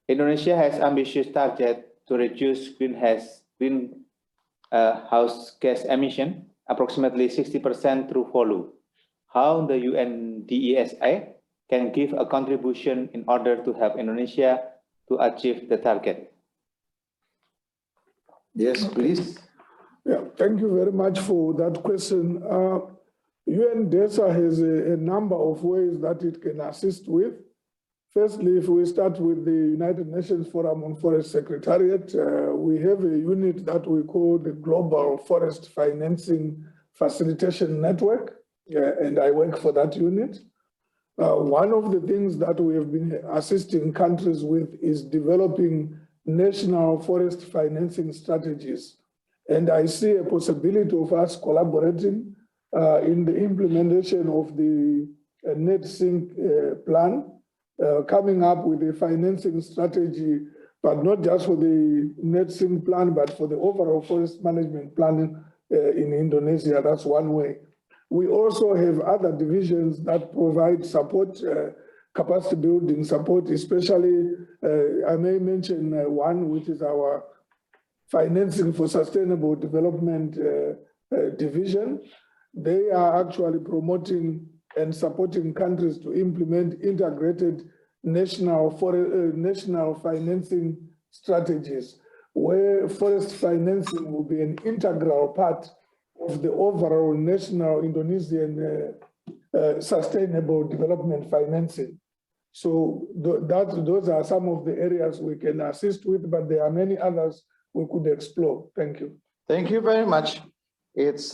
Indonesia has ambitious target to reduce greenhouse gas emission approximately 60% through FOLU. How the UNDESA can give a contribution in order to help Indonesia to achieve the target? Yes, please. Yeah, thank you very much for that question. UNDESA has a number of ways that it can assist with. Firstly, if we start with the United Nations Forum on Forest Secretariat, we have a unit that we call the Global Forest Financing Facilitation Network, and I work for that unit. One of the things that we have been assisting countries with is developing national forest financing strategies. And I see a possibility of us collaborating in the implementation of the net sink plan, coming up with a financing strategy, but not just for the net sink plan, but for the overall forest management planning in Indonesia. That's one way. We also have other divisions that provide support, capacity building support, especially, I may mention one, which is our Financing for Sustainable Development division. They are actually promoting and supporting countries to implement integrated national financing strategies, where forest financing will be an integral part of the overall national Indonesian sustainable development financing. So those are some of the areas we can assist with, but there are many others we could explore. Thank you. Thank you very much. It's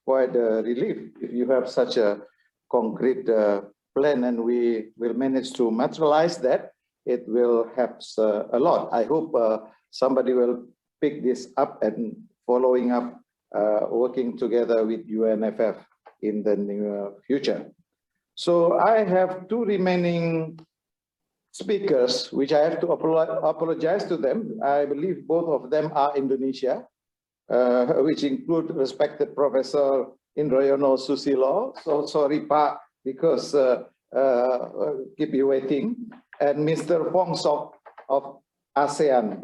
quite a relief if you have such a concrete plan, and we will manage to materialize that, it will help a lot. I hope somebody will pick this up and following up, working together with UNFF in the near future. So I have two remaining speakers, which I have to apologize to them. I believe both of them are Indonesia, which include respected Professor Indroyono Susilo. So sorry, Pak, because keep you waiting. And Mr. Fong Sok of ASEAN.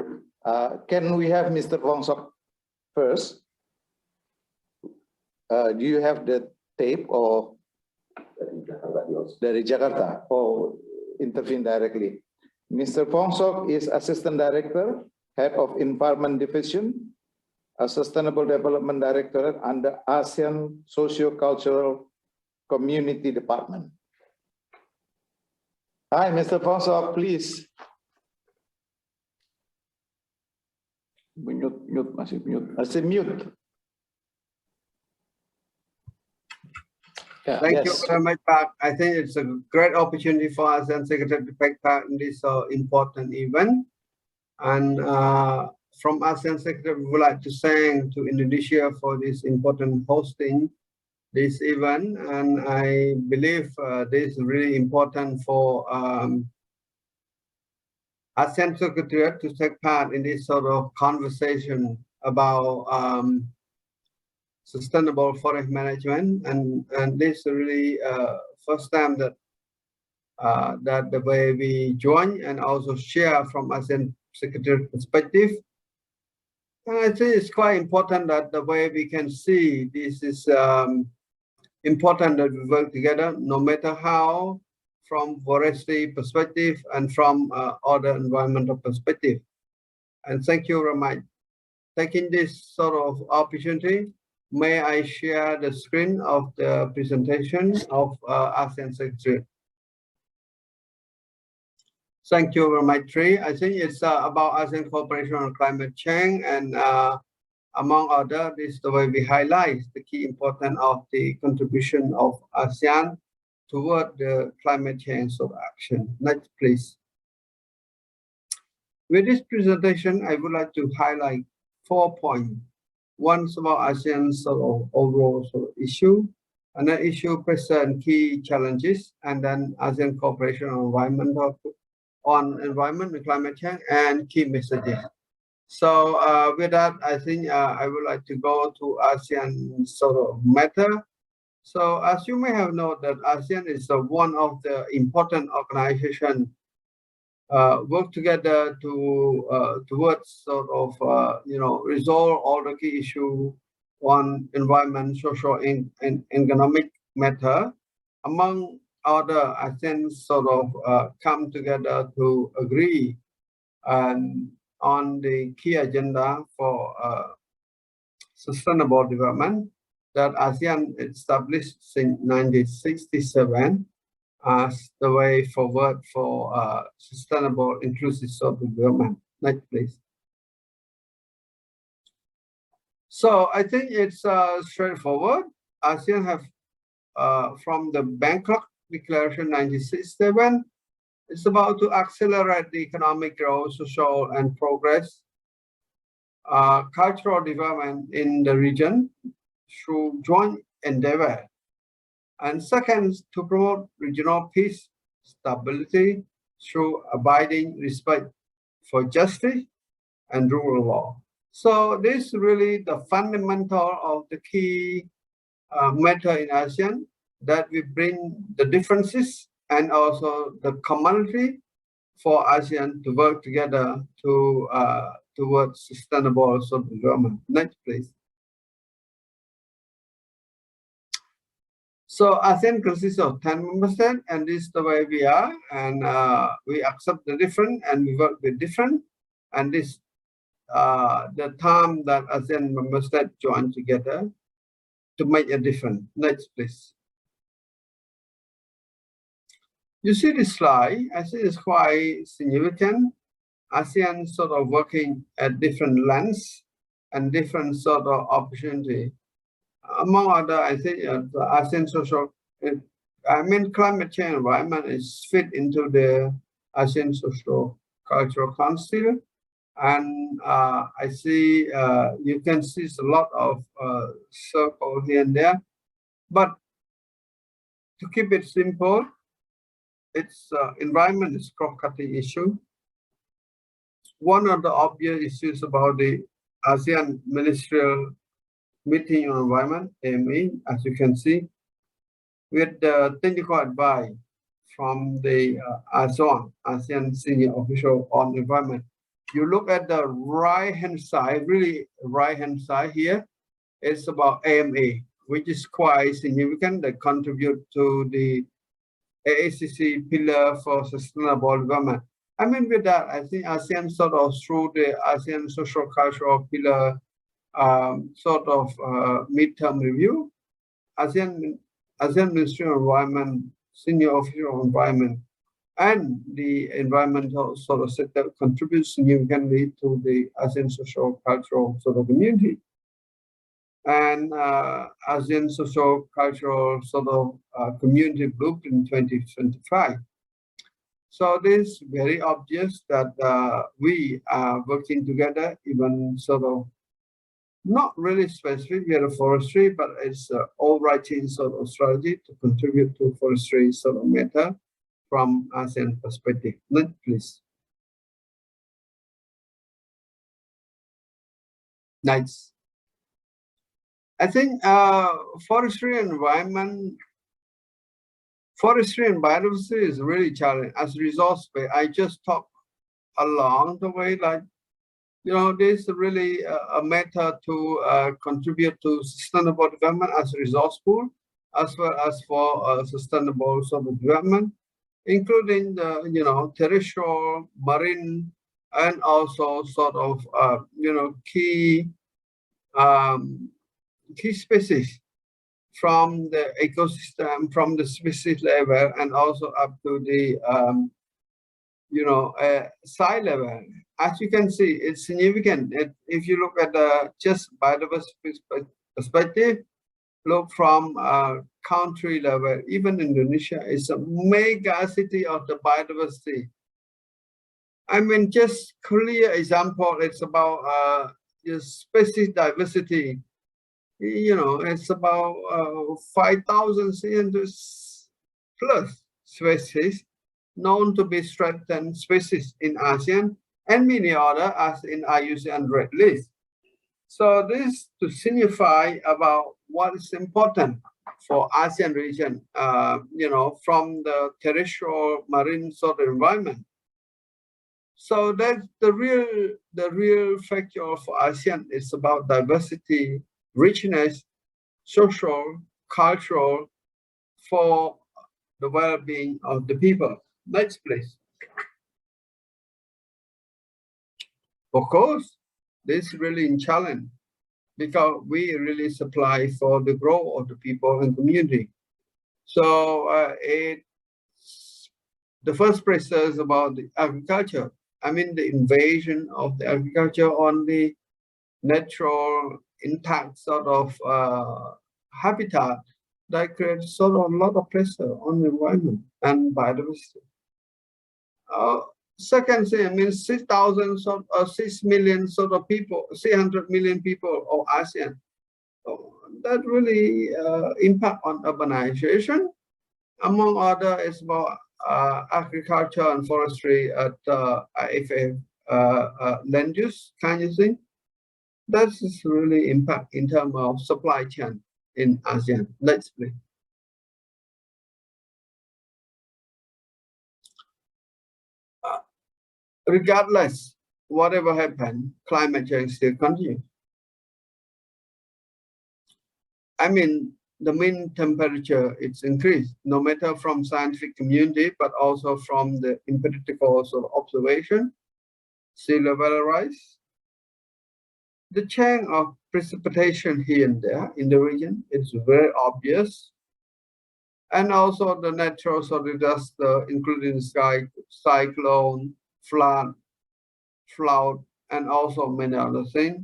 Can we have Mr. Fong Sok first? Do you have the tape or dari Jakarta? Or intervene directly. Mr. Fong Sok is Assistant Director, Head of Environment Division, a Sustainable Development Directorate under ASEAN Socio-Cultural Community Department. Hi, Mr. Fong Sok, please. Masih mute. Yeah, Thank you very much, Pak. I think it's a great opportunity for ASEAN Secretary to take part in this important event. And from ASEAN Secretary, we would like to thank to Indonesia for this important hosting this event. And I believe this is really important for ASEAN Secretariat to take part in this sort of conversation about sustainable forest management, and this is really first time that that the way we join and also share from ASEAN Secretary perspective. And I think it's quite important that the way we can see this is important that we work together, no matter how, from forestry perspective and from other environmental perspective. And thank you very much. Taking this sort of opportunity, may I share the screen of the presentation of ASEAN Secretary. Thank you very much, Tri. I think it's about ASEAN cooperation on climate change, and among other, this is the way we highlight the key importance of the contribution of ASEAN toward the climate change sort of action. Next, please. With this presentation, I would like to highlight 4 points. One is about ASEAN's sort of overall sort of issue, another issue present key challenges, and then ASEAN cooperation on environment and climate change, and key messages. So with that, I think I would like to go to ASEAN sort of matter. So as you may have known, that ASEAN is one of the important organizations work together to towards sort of resolve all the key issues on environment, social, and economic matter. Among other, ASEAN sort of come together to agree on the key agenda for sustainable development that ASEAN established since 1967. As the way forward for sustainable, inclusive social development. Next, please. So I think it's straightforward. ASEAN have, from the Bangkok Declaration 1967, it's about to accelerate the economic growth, social and progress, cultural development in the region through joint endeavor. And second, to promote regional peace, stability through abiding respect for justice and rule of law. So this is really the fundamental of the key matter in ASEAN, that we bring the differences and also the commonality for ASEAN to work together to towards sustainable social development. Next, please. So ASEAN consists of 10 member states, and this is the way we are, and we accept the different and we work with different, and this the time that ASEAN member states join together to make a difference. Next, please. You see this slide, I think it's quite significant. ASEAN sort of working at different lengths and different sort of opportunity. Among other, I think the ASEAN social I mean, climate change environment is fit into the ASEAN Social Cultural Council. And I see, you can see a lot of circle here and there. But to keep it simple, it's environment is cross-cutting issue. One of the obvious issues about the ASEAN Ministerial Meeting on Environment, AME, as you can see, with the technical advice from the ASEAN Senior Official on Environment. You look at the right-hand side, really right-hand side here, it's about AMA, which is quite significant that contribute to the AACC pillar for sustainable development. I mean, with that, I think ASEAN sort of through the ASEAN social cultural pillar midterm review, ASEAN Ministry of Environment, Senior Official of Environment, and the environmental sort of sector contributes significantly to the ASEAN social cultural sort of community. And ASEAN social cultural sort of community blueprint 2025. So this very obvious that we are working together, even sort of not really specific we are forestry, but it's overriding sort of strategy to contribute to forestry sort of matter from ASEAN perspective. Next, please. Nice. I think forestry and biodiversity is really challenging as resource base. I just talked along the way, like, you know, this is really a matter to contribute to sustainable development as a resource pool, as well as for sustainable sort of development, including the, you know, terrestrial, marine, and also sort of, you know, key species from the ecosystem, from the species level, and also up to the, you know, site level. As you can see, it's significant. If you look at the just biodiversity perspective, look from country level, even Indonesia is a mega city of the biodiversity. I mean, just clear example, it's about species diversity. You know, it's about 5,600 plus species known to be threatened species in ASEAN, and many other as in IUCN Red List. So this to signify about what is important for ASEAN region, you know, from the terrestrial marine sort of environment. So that's the real factor for ASEAN is about diversity, richness, social, cultural, for the well-being of the people. Next, please. Of course, this is really a challenge because we really supply for the growth of the people and community. So the first place is about the agriculture. I mean, the invasion of the agriculture on the natural intact sort of habitat that creates sort of a lot of pressure on the environment and biodiversity. Second thing, I mean, 6 million sort of people, 300 million people of ASEAN. So that really impact on urbanization. Among other, it's about agriculture and forestry at IFA land use kind of thing. That's really impact in terms of supply chain in ASEAN. Next, please. Regardless, whatever happened, climate change still continues. I mean, the mean temperature it's increased, no matter from scientific community, but also from the empirical sort of observation, sea level rise. The change of precipitation here and there in the region is very obvious. And also the natural sort of disaster, including cyclone, flood, and also many other things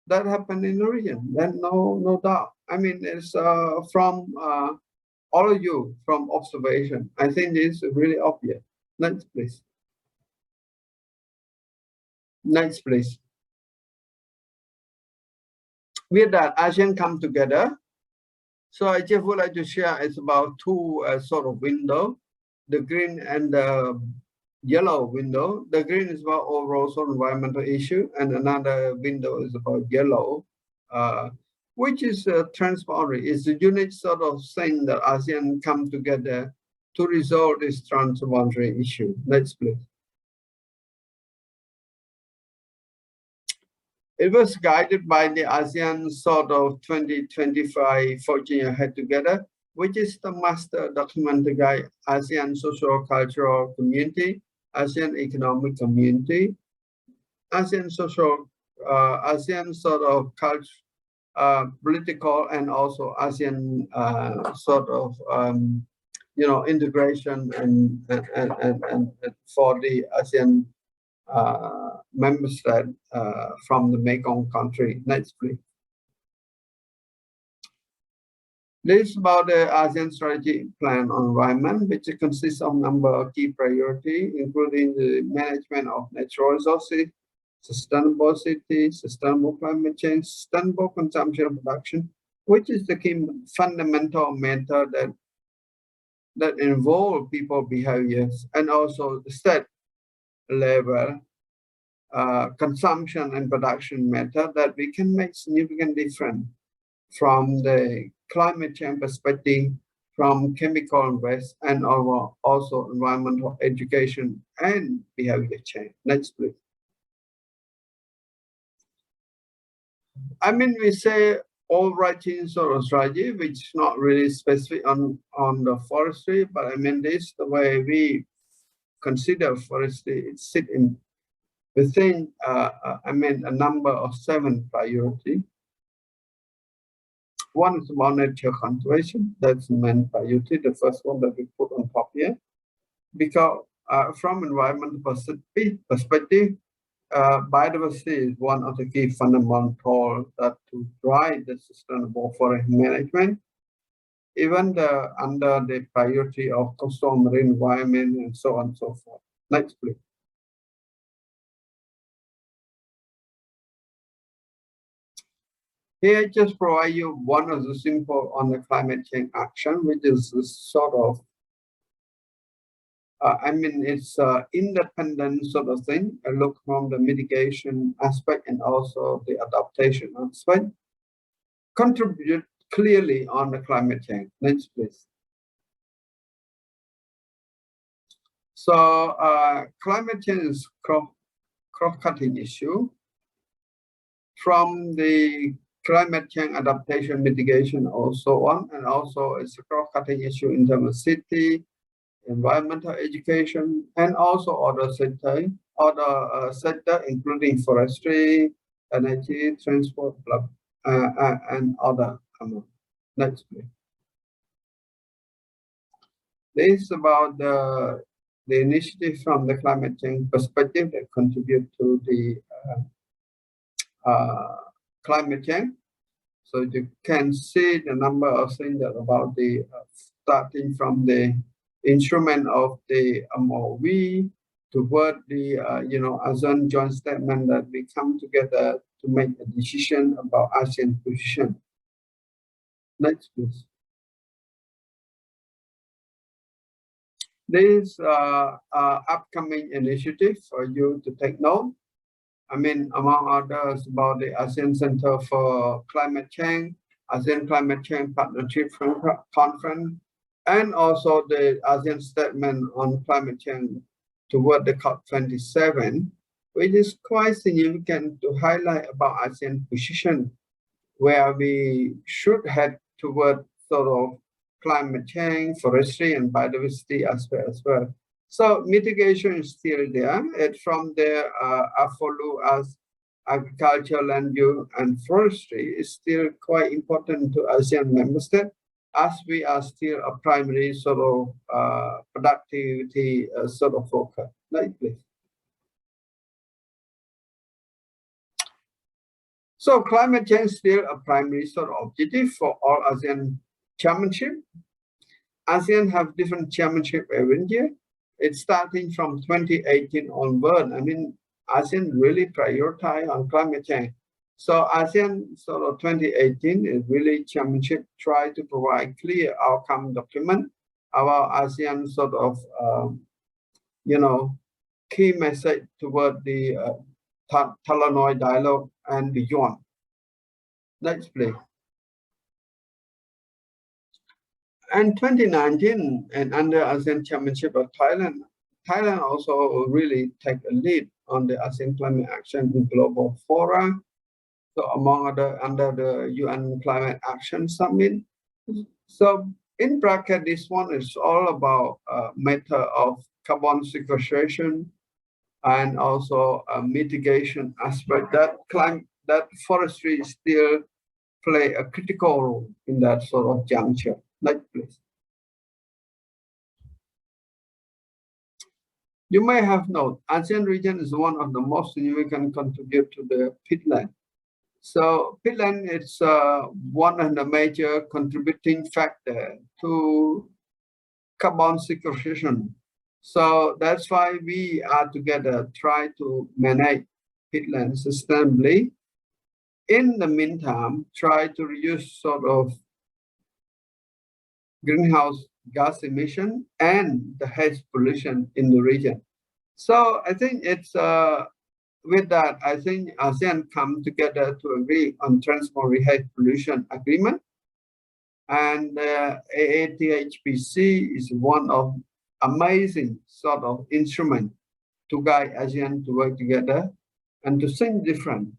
that happen in the region. Then no doubt. I mean, it's from all of you from observation. I think this is really obvious. Next, please. Next, please. With that, ASEAN come together. So I just would like to share it's about two sort of window, the green and the yellow window. The green is about overall sort of environmental issue, and another window is about yellow, which is transboundary. It's a unique sort of thing that ASEAN come together to resolve this transboundary issue. Next, please. It was guided by the ASEAN sort of 2025 Forging Ahead Together, which is the master document to guide ASEAN Social-Cultural Community, ASEAN Economic Community, ASEAN Social, ASEAN sort of culture, political, and also ASEAN sort of integration and for the ASEAN member state from the Mekong country. Next, please. This is about the ASEAN strategic plan on environment, which consists of a number of key priorities, including the management of natural resources, sustainable city, sustainable climate change, sustainable consumption and production, which is the key fundamental matter that involve people behaviors, and also the state level consumption and production matter that we can make significant difference from the climate change perspective, from chemical waste, and also environmental education and behavior change. Next, please. I mean, we say overarching sort of strategy, which is not really specific on the forestry, but I mean, this is the way we consider forestry. It sits in within, I mean, a number of 7 priorities. One is about nature conservation. That's the main priority, the first one that we put on top here. Because from environmental perspective, biodiversity is one of the key fundamentals that to drive the sustainable forest management, even under the priority of coastal marine environment and so on and so forth. Next, please. Here, I just provide you one of the simple on the climate change action, which is this sort of, I mean, it's independent sort of thing. I look from the mitigation aspect and also the adaptation aspect. Contribute clearly on the climate change. Next, please. So climate change is cross-cutting issue. From the climate change adaptation, mitigation, or so on, and also it's a cross-cutting issue in terms of city, environmental education, and also other sector, including forestry, energy, transport, and other. Next, please. This is about the initiative from the climate change perspective that contribute to the climate change. So you can see the number of things that about the starting from the instrument of the MOV toward the ASEAN joint statement that we come together to make a decision about ASEAN position. Next, please. This upcoming initiative for you to take note. I mean, among others, about the ASEAN Center for Climate Change, ASEAN Climate Change Partnership Conference, and also the ASEAN Statement on Climate Change toward the COP27, which is quite significant to highlight about ASEAN position, where we should head toward sort of climate change, forestry, and biodiversity aspect as well. So mitigation is still there. It's from the FOLU as agriculture, land use, and forestry is still quite important to ASEAN member states, as we are still a primary sort of productivity sort of focus. Next, please. So climate change is still a primary sort of objective for all ASEAN chairmanship. ASEAN have different chairmanship every year. It's starting from 2018 onward. I mean, ASEAN really prioritize on climate change. So ASEAN sort of 2018 is really chairmanship try to provide clear outcome document about ASEAN sort of, key message toward the Talanoy dialogue and beyond. Next, please. And 2019, and under ASEAN chairmanship of Thailand, Thailand also really take a lead on the ASEAN climate action in global fora. So among other, under the UN Climate Action Summit. So in bracket, this one is all about matter of carbon sequestration and also a mitigation aspect that forestry still play a critical role in that sort of juncture. Next, please. You may have noted, ASEAN region is one of the most significant contributors to the peatland. So peatland is one of the major contributing factor to carbon sequestration. So that's why we are together try to manage peatland sustainably. In the meantime, try to reduce sort of greenhouse gas emission and the haze pollution in the region. So I think it's with that, I think ASEAN come together to agree on transboundary haze pollution agreement. And AATHPC is one of amazing sort of instrument to guide ASEAN to work together and to think different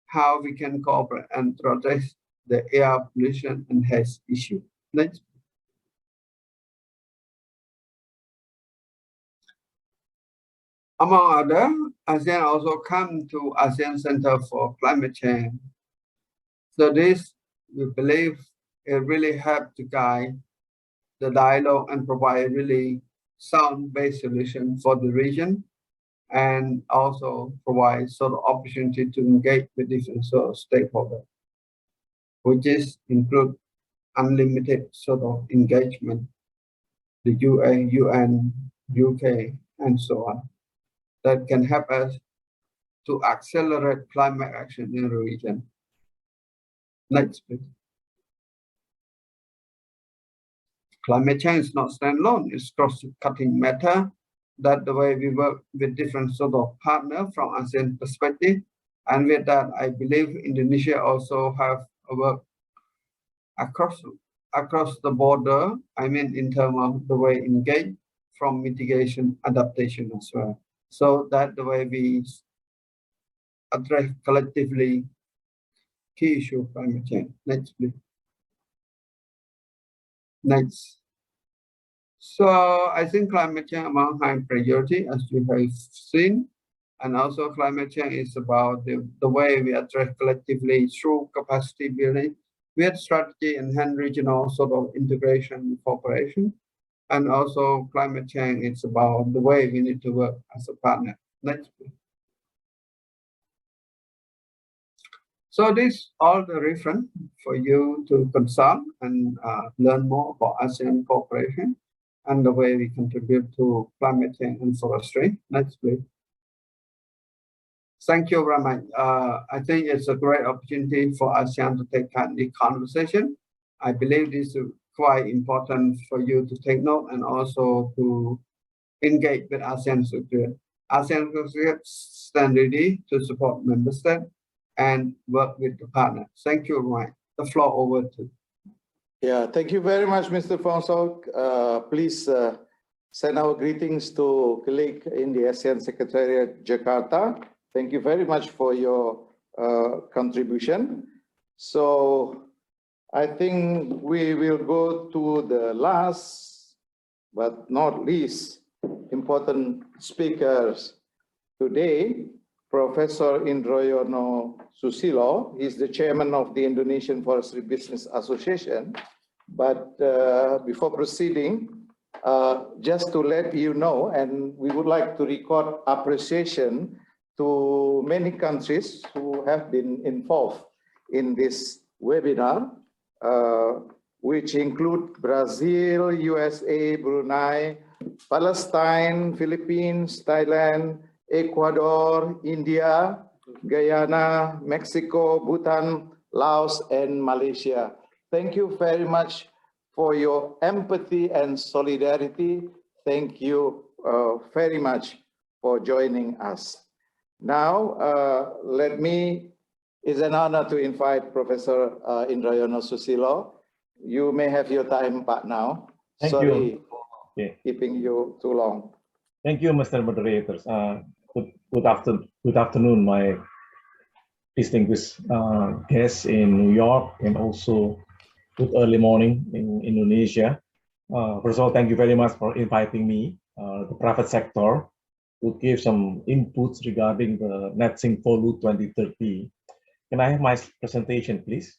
how we can cooperate and address the air pollution and haze issue. Next. Among other, ASEAN also come to ASEAN Center for Climate Change. So this, we believe, it really helped to guide the dialogue and provide really sound-based solution for the region, and also provide sort of opportunity to engage with different sort of stakeholders, which is include unlimited sort of engagement, the UN, UK, and so on, that can help us to accelerate climate action in the region. Next, please. Climate change is not standalone, it's cross-cutting matter. That the way we work with different sort of partners from ASEAN perspective. And with that, I believe Indonesia also have a work across the border, I mean, in terms of the way engage from mitigation, adaptation as well. So that the way we address collectively key issue of climate change. Next, please. Next. So I think climate change among high priority, as you have seen, and also climate change is about the way we address collectively through capacity building with strategy and regional sort of integration and cooperation. And also climate change, it's about the way we need to work as a partner. Next, please. So this all the reference for you to consult and learn more about ASEAN cooperation and the way we contribute to climate change and forestry. Next, please. Thank you very much. I think it's a great opportunity for ASEAN to take part in the conversation. I believe this is quite important for you to take note and also to engage with ASEAN sector. ASEAN stand ready to support member states and work with the partner. Thank you very much. The floor over to. Yeah, thank you very much, Mr. Fonsok. Please send our greetings to colleague in the ASEAN Secretariat, Jakarta. Thank you very much for your contribution. So I think we will go to the last, but not least, important speakers today, Professor Indroyono Susilo. He's the chairman of the Indonesian Forestry Business Association. But before proceeding, just to let you know, and we would like to record appreciation to many countries who have been involved in this webinar. which include Brazil, USA, Brunei, Palestine, Philippines, Thailand, Ecuador, India, Guyana, Mexico, Bhutan, Laos, and Malaysia. Thank you very much for your empathy and solidarity. Thank you very much for joining us. Now, it's an honor to invite Professor Indrayono Susilo. You may have your time back now. Thank Sorry you. for Okay. keeping you too long. Thank you, Mr. Moderators. Good afternoon, my distinguished guests in New York, and also good early morning in Indonesia. First of all, thank you very much for inviting me, the private sector, to give some inputs regarding the Net Sink FOLU 2030. Can I have my presentation, please?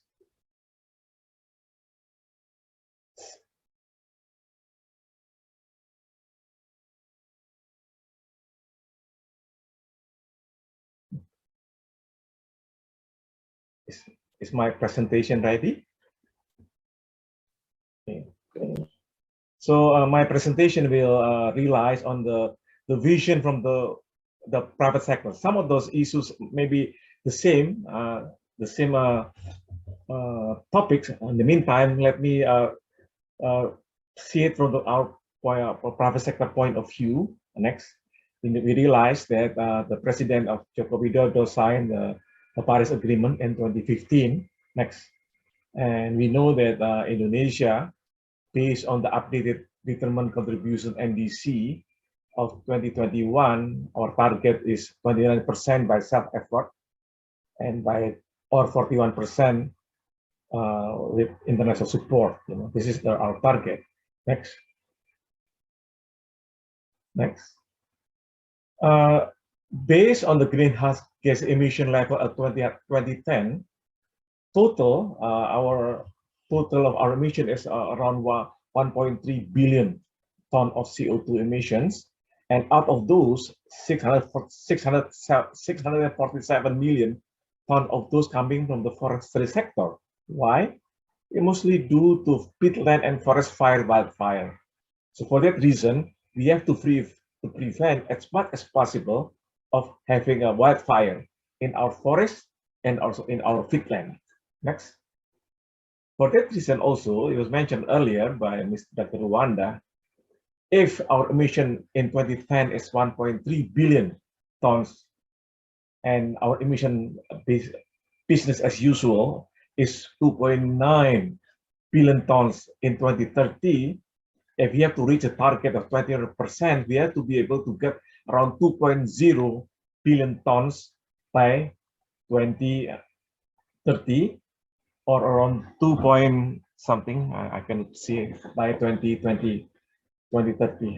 Is my presentation ready? Okay. So my presentation will relies on the vision from the private sector. Some of those issues may be the same topics. In the meantime, let me see it from our private sector point of view. Next, we realize that the president of Joko Widodo signed the Paris Agreement in 2015. Next, and we know that Indonesia, based on the updated determined contribution NDC of 2021, our target is 29% by self-effort, and by 41% with international support. This is our target. Next. Based on the greenhouse gas emission level at 2010, our total of our emission is around 1.3 billion ton of CO2 emissions, and out of those, 647 million ton of those coming from the forestry sector. Why? Mostly due to peatland and forest fire, wildfire. So for that reason, we have to prevent as much as possible of having a wildfire in our forest and also in our peatland. Next. For that reason also, it was mentioned earlier by Dr. Rwanda, if our emission in 2010 is 1.3 billion tons and our emission business as usual is 2.9 billion tons in 2030, if we have to reach a target of 20%, we have to be able to get around 2.0 billion tons by 2030, or around 2 point something, I can see, by 2030.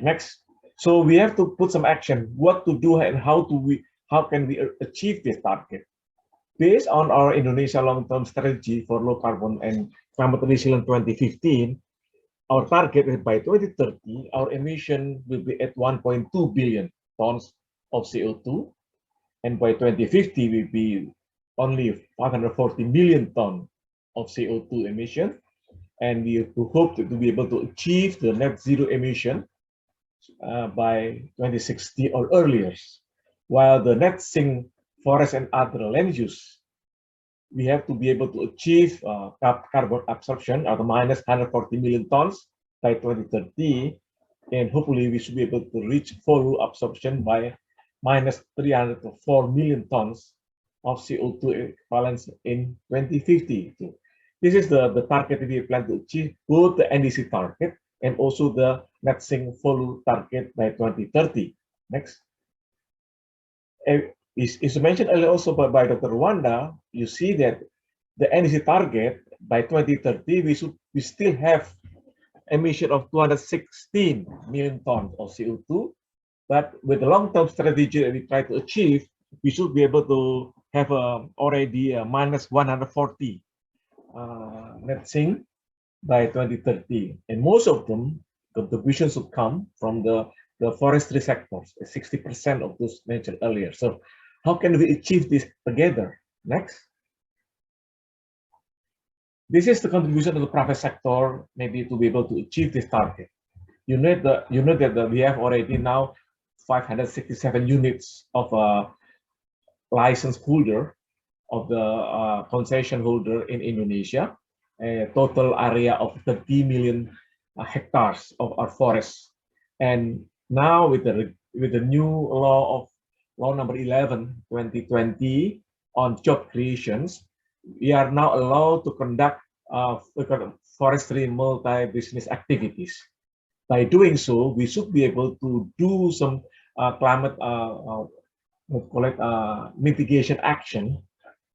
Next. So we have to put some action, what to do and how can we achieve this target. Based on our Indonesia long-term strategy for low carbon and climate resilient 2015, our target is by 2030, our emission will be at 1.2 billion tons of CO2. And by 2050, will be only 540 million tons of CO2 emission. And we hope to be able to achieve the net zero emission by 2060 or earlier. While the net sink forest and other land use, we have to be able to achieve carbon absorption at minus 140 million tons by 2030, and hopefully we should be able to reach full absorption by minus 304 million tons of CO2 equivalents in 2050. This is the target we plan to achieve, both the NDC target and also the net sink FOLU target by 2030. Next. Is mentioned earlier also by Dr. Rwanda, you see that the NDC target by 2030, we still have emission of 216 million tons of CO2, but with the long-term strategy that we try to achieve, we should be able to have already a minus 140 net sink by 2030, and most of them, the contribution should come from the forestry sectors, 60% of those mentioned earlier. So how can we achieve this together? Next. this is the contribution of the private sector, maybe to be able to achieve this target. You know that we have already now 567 units of license holder of the concession holder in Indonesia, a total area of 30 million hectares of our forests. And now with the new law number 11, 2020 on job creations, we are now allowed to conduct forestry multi-business activities. By doing so, we should be able to do some climate mitigation action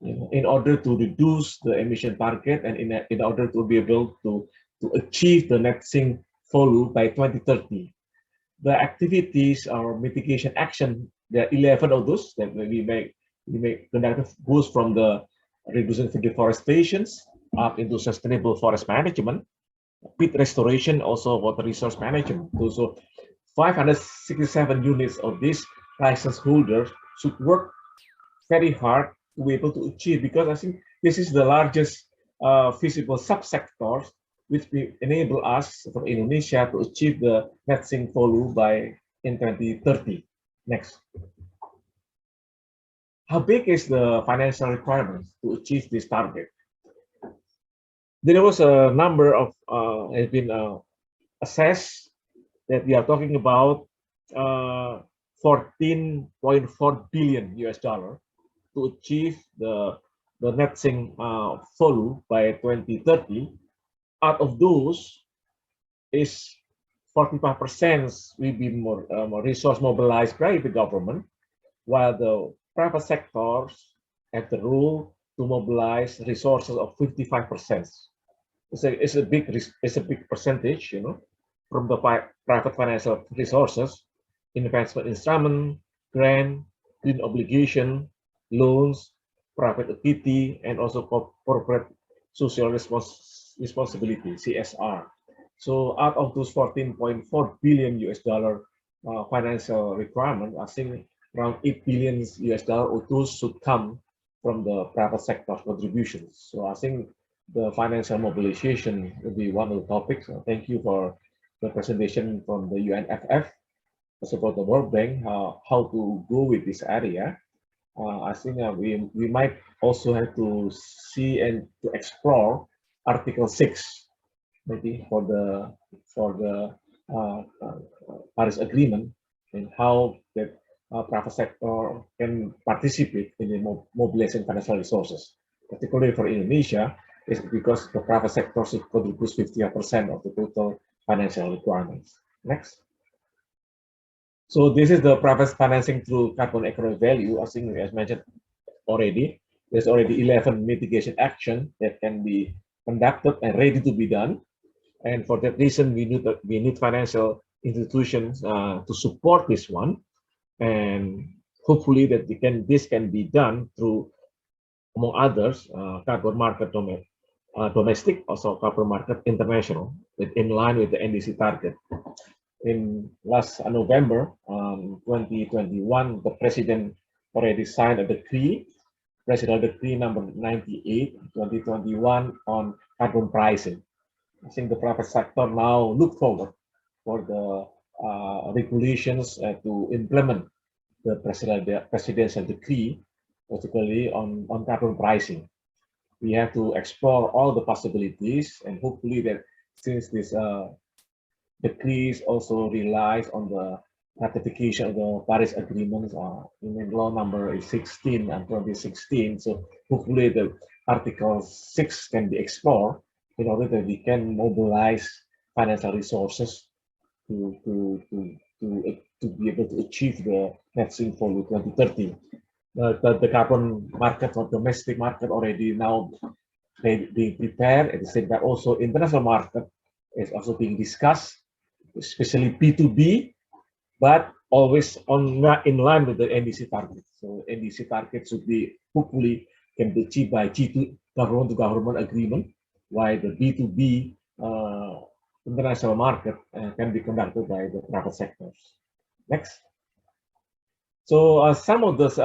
in order to reduce the emission target and in order to be able to achieve the net sink FOLU by 2030. The activities or mitigation action, there are 11 of those that we may conduct, goes from the reducing deforestation up into sustainable forest management, pit restoration, also water resource management. So 567 units of these license holders should work very hard to be able to achieve, because I think this is the largest feasible subsectors which will enable us from Indonesia to achieve the net sink FOLU in 2030. Next. How big is the financial requirements to achieve this target? There was a number of has been assessed that we are talking about $14.4 billion to achieve the net sink FOLU by 2030. Out of those, is 45% will be more resource mobilized by the government, while the private sectors have the role to mobilize resources of 55%. It's a big percentage, you know, from the private financial resources, investment instrument, grant, green obligation, loans, private equity, and also corporate social responsibility, CSR. So out of those $14.4 billion financial requirement, I think around $8 billion of those should come from the private sector contributions. So I think the financial mobilization will be one of the topics. Thank you for the presentation from the UNFF, also for the World Bank, how to go with this area. I think we might also have to see and to explore Article 6, maybe for the Paris Agreement, and how the private sector can participate in the mobilization financial resources, particularly for Indonesia, is because the private sector should contribute 50% of the total financial requirements. Next. So this is the private financing through carbon economic value. I think, as mentioned already, there's already 11 mitigation action that can be conducted and ready to be done. And for that reason, we need financial institutions to support this one. And hopefully that this can be done through, among others, carbon market domestic, also carbon market international, in line with the NDC target. In last November 2021, the President already signed a decree, Presidential Decree number 98, 2021 on carbon pricing. I think the private sector now look forward for the regulations to implement the presidential decree, particularly on carbon pricing. We have to explore all the possibilities, and hopefully that since this decrees also relies on the ratification of the Paris Agreement in law number 16 and 2016. So hopefully the Article 6 can be explored in order that we can mobilize financial resources to be able to achieve the net sink FOLU 2030. The carbon market or domestic market already now being prepared. At the same time, also international market is also being discussed, especially P2B, but always in line with the NDC target. So NDC target should be hopefully can be achieved by G2 government to government agreement, while the B2B international market can be conducted by the private sectors. Next. So some of those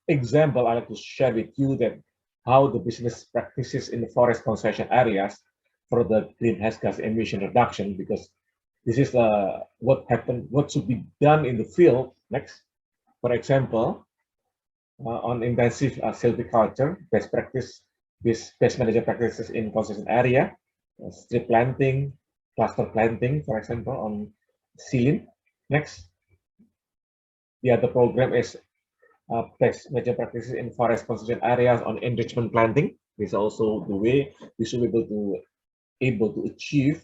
example I like to share with you that how the business practices in the forest concession areas for the greenhouse gas emission reduction, because this is what should be done in the field. Next, for example, on intensive silviculture, best management practices in concession area, strip planting, cluster planting, for example, on ceiling. Next, the other program is best management practices in forest concession areas on enrichment planting. This is also the way we should be able to achieve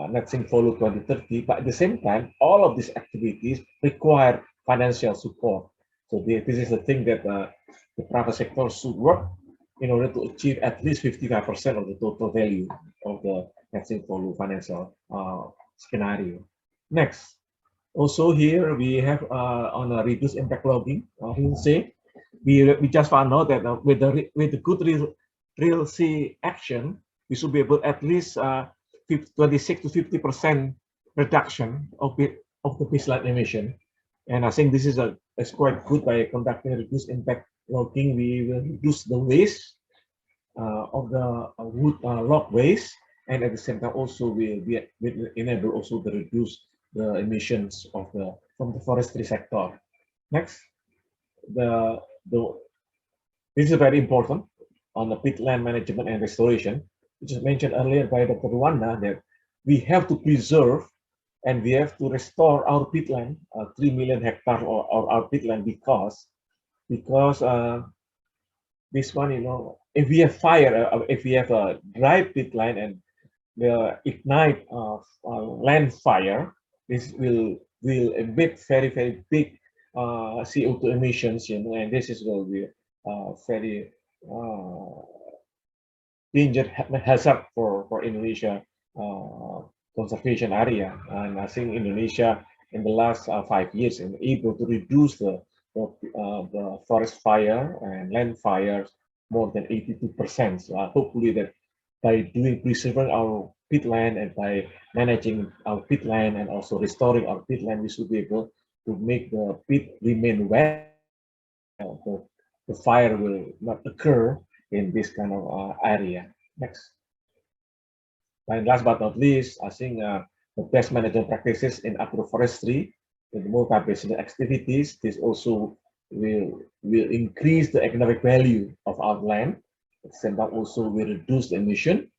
net sink FOLU 2030. But at the same time, all of these activities require financial support. So this is the thing that the private sector should work in order to achieve at least 55% of the total value of the net sink FOLU financial scenario. Next, also here we have on a reduced impact logging. We just found out that with the good real sea action, we should be able at least 26 to 50% reduction of the baseline emission. And I think this is quite good. By conducting reduced impact logging, we will reduce the waste of the wood log waste, and at the same time also will enable also to reduce the emissions from the forestry sector. Next, this is very important on the peatland management and restoration, which is mentioned earlier by Dr. Rwanda, that we have to preserve and we have to restore our peatland, 3 million hectares of our peatland, because this one, if we have fire, if we have a dry peatland and the ignite land fire, this will emit very, very big CO2 emissions, and this will be very danger hazard for Indonesia conservation area. And I think Indonesia in the last 5 years is able to reduce the forest fire and land fires more than 82%. So hopefully that by preserving our peatland and by managing our peatland and also restoring our peatland, we should be able to make the peat remain wet. The fire will not occur in this kind of area. Next. And last but not least, I think the best management practices in agroforestry, in the multi-business activities, this also will increase the economic value of our land. At the same time, also will reduce the emission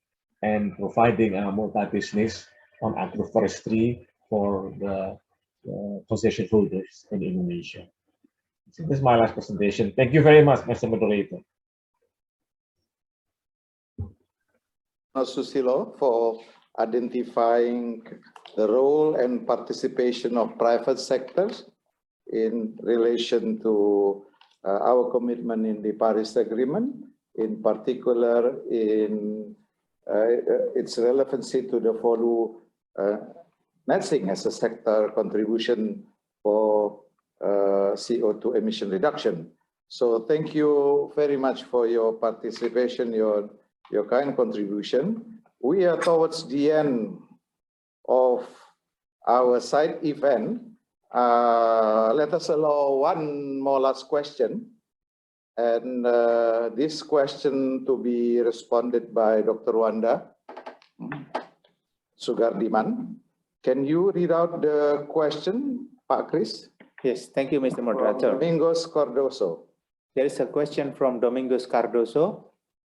and providing a multi-business on agroforestry for the concession holders in Indonesia. So this is my last presentation. Thank you very much, Mr. Moderator. Susilo, for identifying the role and participation of private sectors in relation to our commitment in the Paris Agreement, in particular in its relevancy to the FOLU net sink as a sector contribution for CO2 emission reduction. So thank you very much for your participation, your kind contribution. We are towards the end of our side event. Let us allow one more last question. And this question to be responded by Dr. Wanda Sugardiman. Can you read out the question, Pak Chris? Yes, thank you, Mr. Moderator. Domingos Cardoso. There is a question from Domingos Cardoso.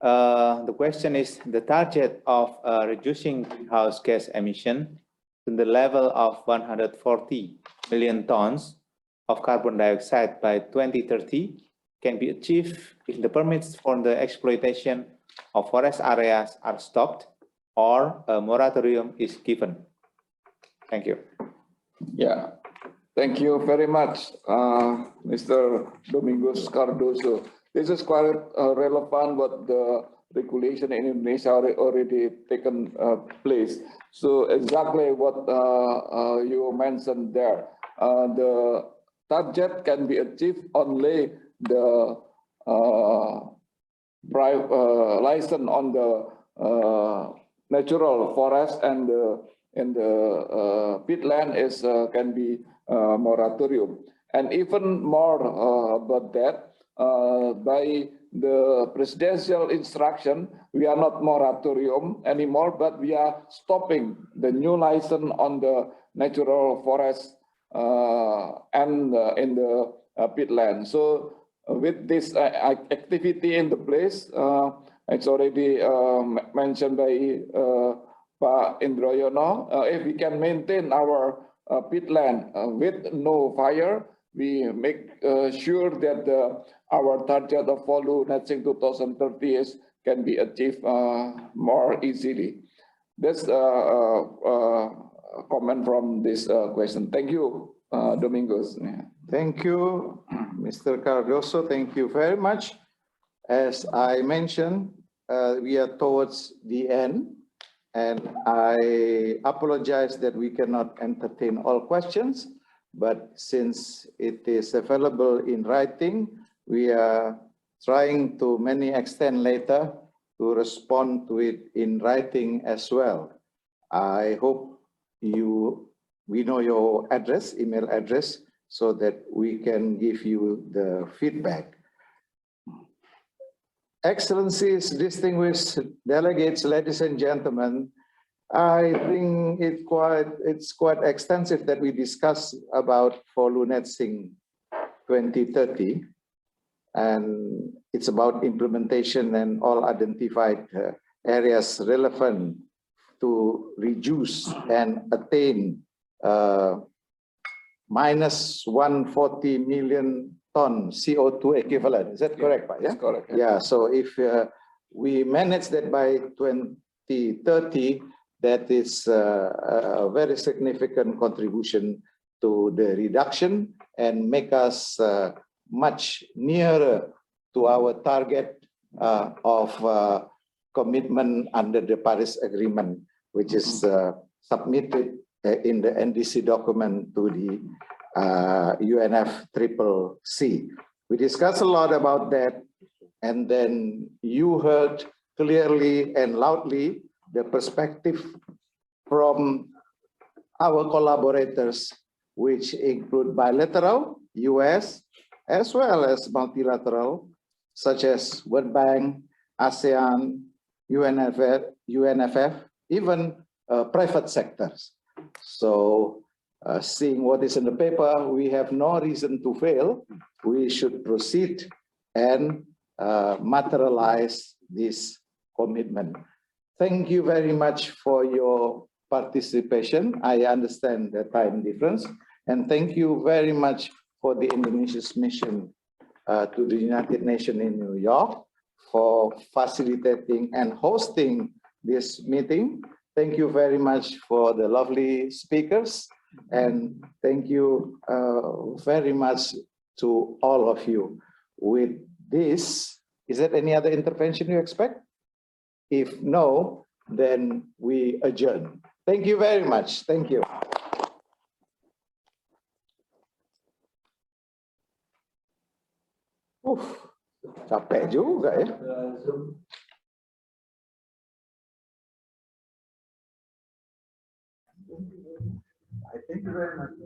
The question is, the target of reducing greenhouse gas emission to the level of 140 million tons of carbon dioxide by 2030 can be achieved if the permits for the exploitation of forest areas are stopped or a moratorium is given. Thank you. Yeah, thank you very much, Mr. Domingos Cardoso. This is quite relevant what the regulation in Indonesia already taken place. So exactly what you mentioned there, the target can be achieved only the license on the natural forest and the peatland is can be moratorium. And even more about that, by the presidential instruction, we are not moratorium anymore, but we are stopping the new license on the natural forest and in the peatland. So with this activity in the place, it's already mentioned by Pak Indroyono, if we can maintain our peatland with no fire, we make sure that our target of FOLU net sink 2030 can be achieved more easily. That's comment from this question. Thank you, Domingos. Thank you, Mr. Cardoso. Thank you very much. As I mentioned, we are towards the end, and I apologize that we cannot entertain all questions, but since it is available in writing, we are trying to many extent later to respond to it in writing as well. I hope we know your address, email address, so that we can give you the feedback. Excellencies, distinguished delegates, ladies and gentlemen, I think it's quite extensive that we discuss about FOLU net sink 2030, and it's about implementation and all identified areas relevant to reduce and attain minus 140 million ton CO2 equivalent. Is that correct, Pak? That's correct. Yeah, so if we manage that by 2030, that is a very significant contribution to the reduction and make us much nearer to our target of commitment under the Paris Agreement, which is submitted in the NDC document to the UNFCCC. We discussed a lot about that, and then you heard clearly and loudly the perspective from our collaborators, which include bilateral, US, as well as multilateral, such as World Bank, Asean, UNFF, even private sectors. So seeing what is in the paper, we have no reason to fail. We should proceed and materialize this commitment. Thank you very much for your participation. I understand the time difference. And thank you very much for the Indonesia's mission to the United Nations in New York for facilitating and hosting this meeting. Thank you very much for the lovely speakers. And thank you very much to all of you. With this, is there any other intervention you expect? If no, then we adjourn. Thank you very much. Thank you. Capek juga ya. Thank you very much.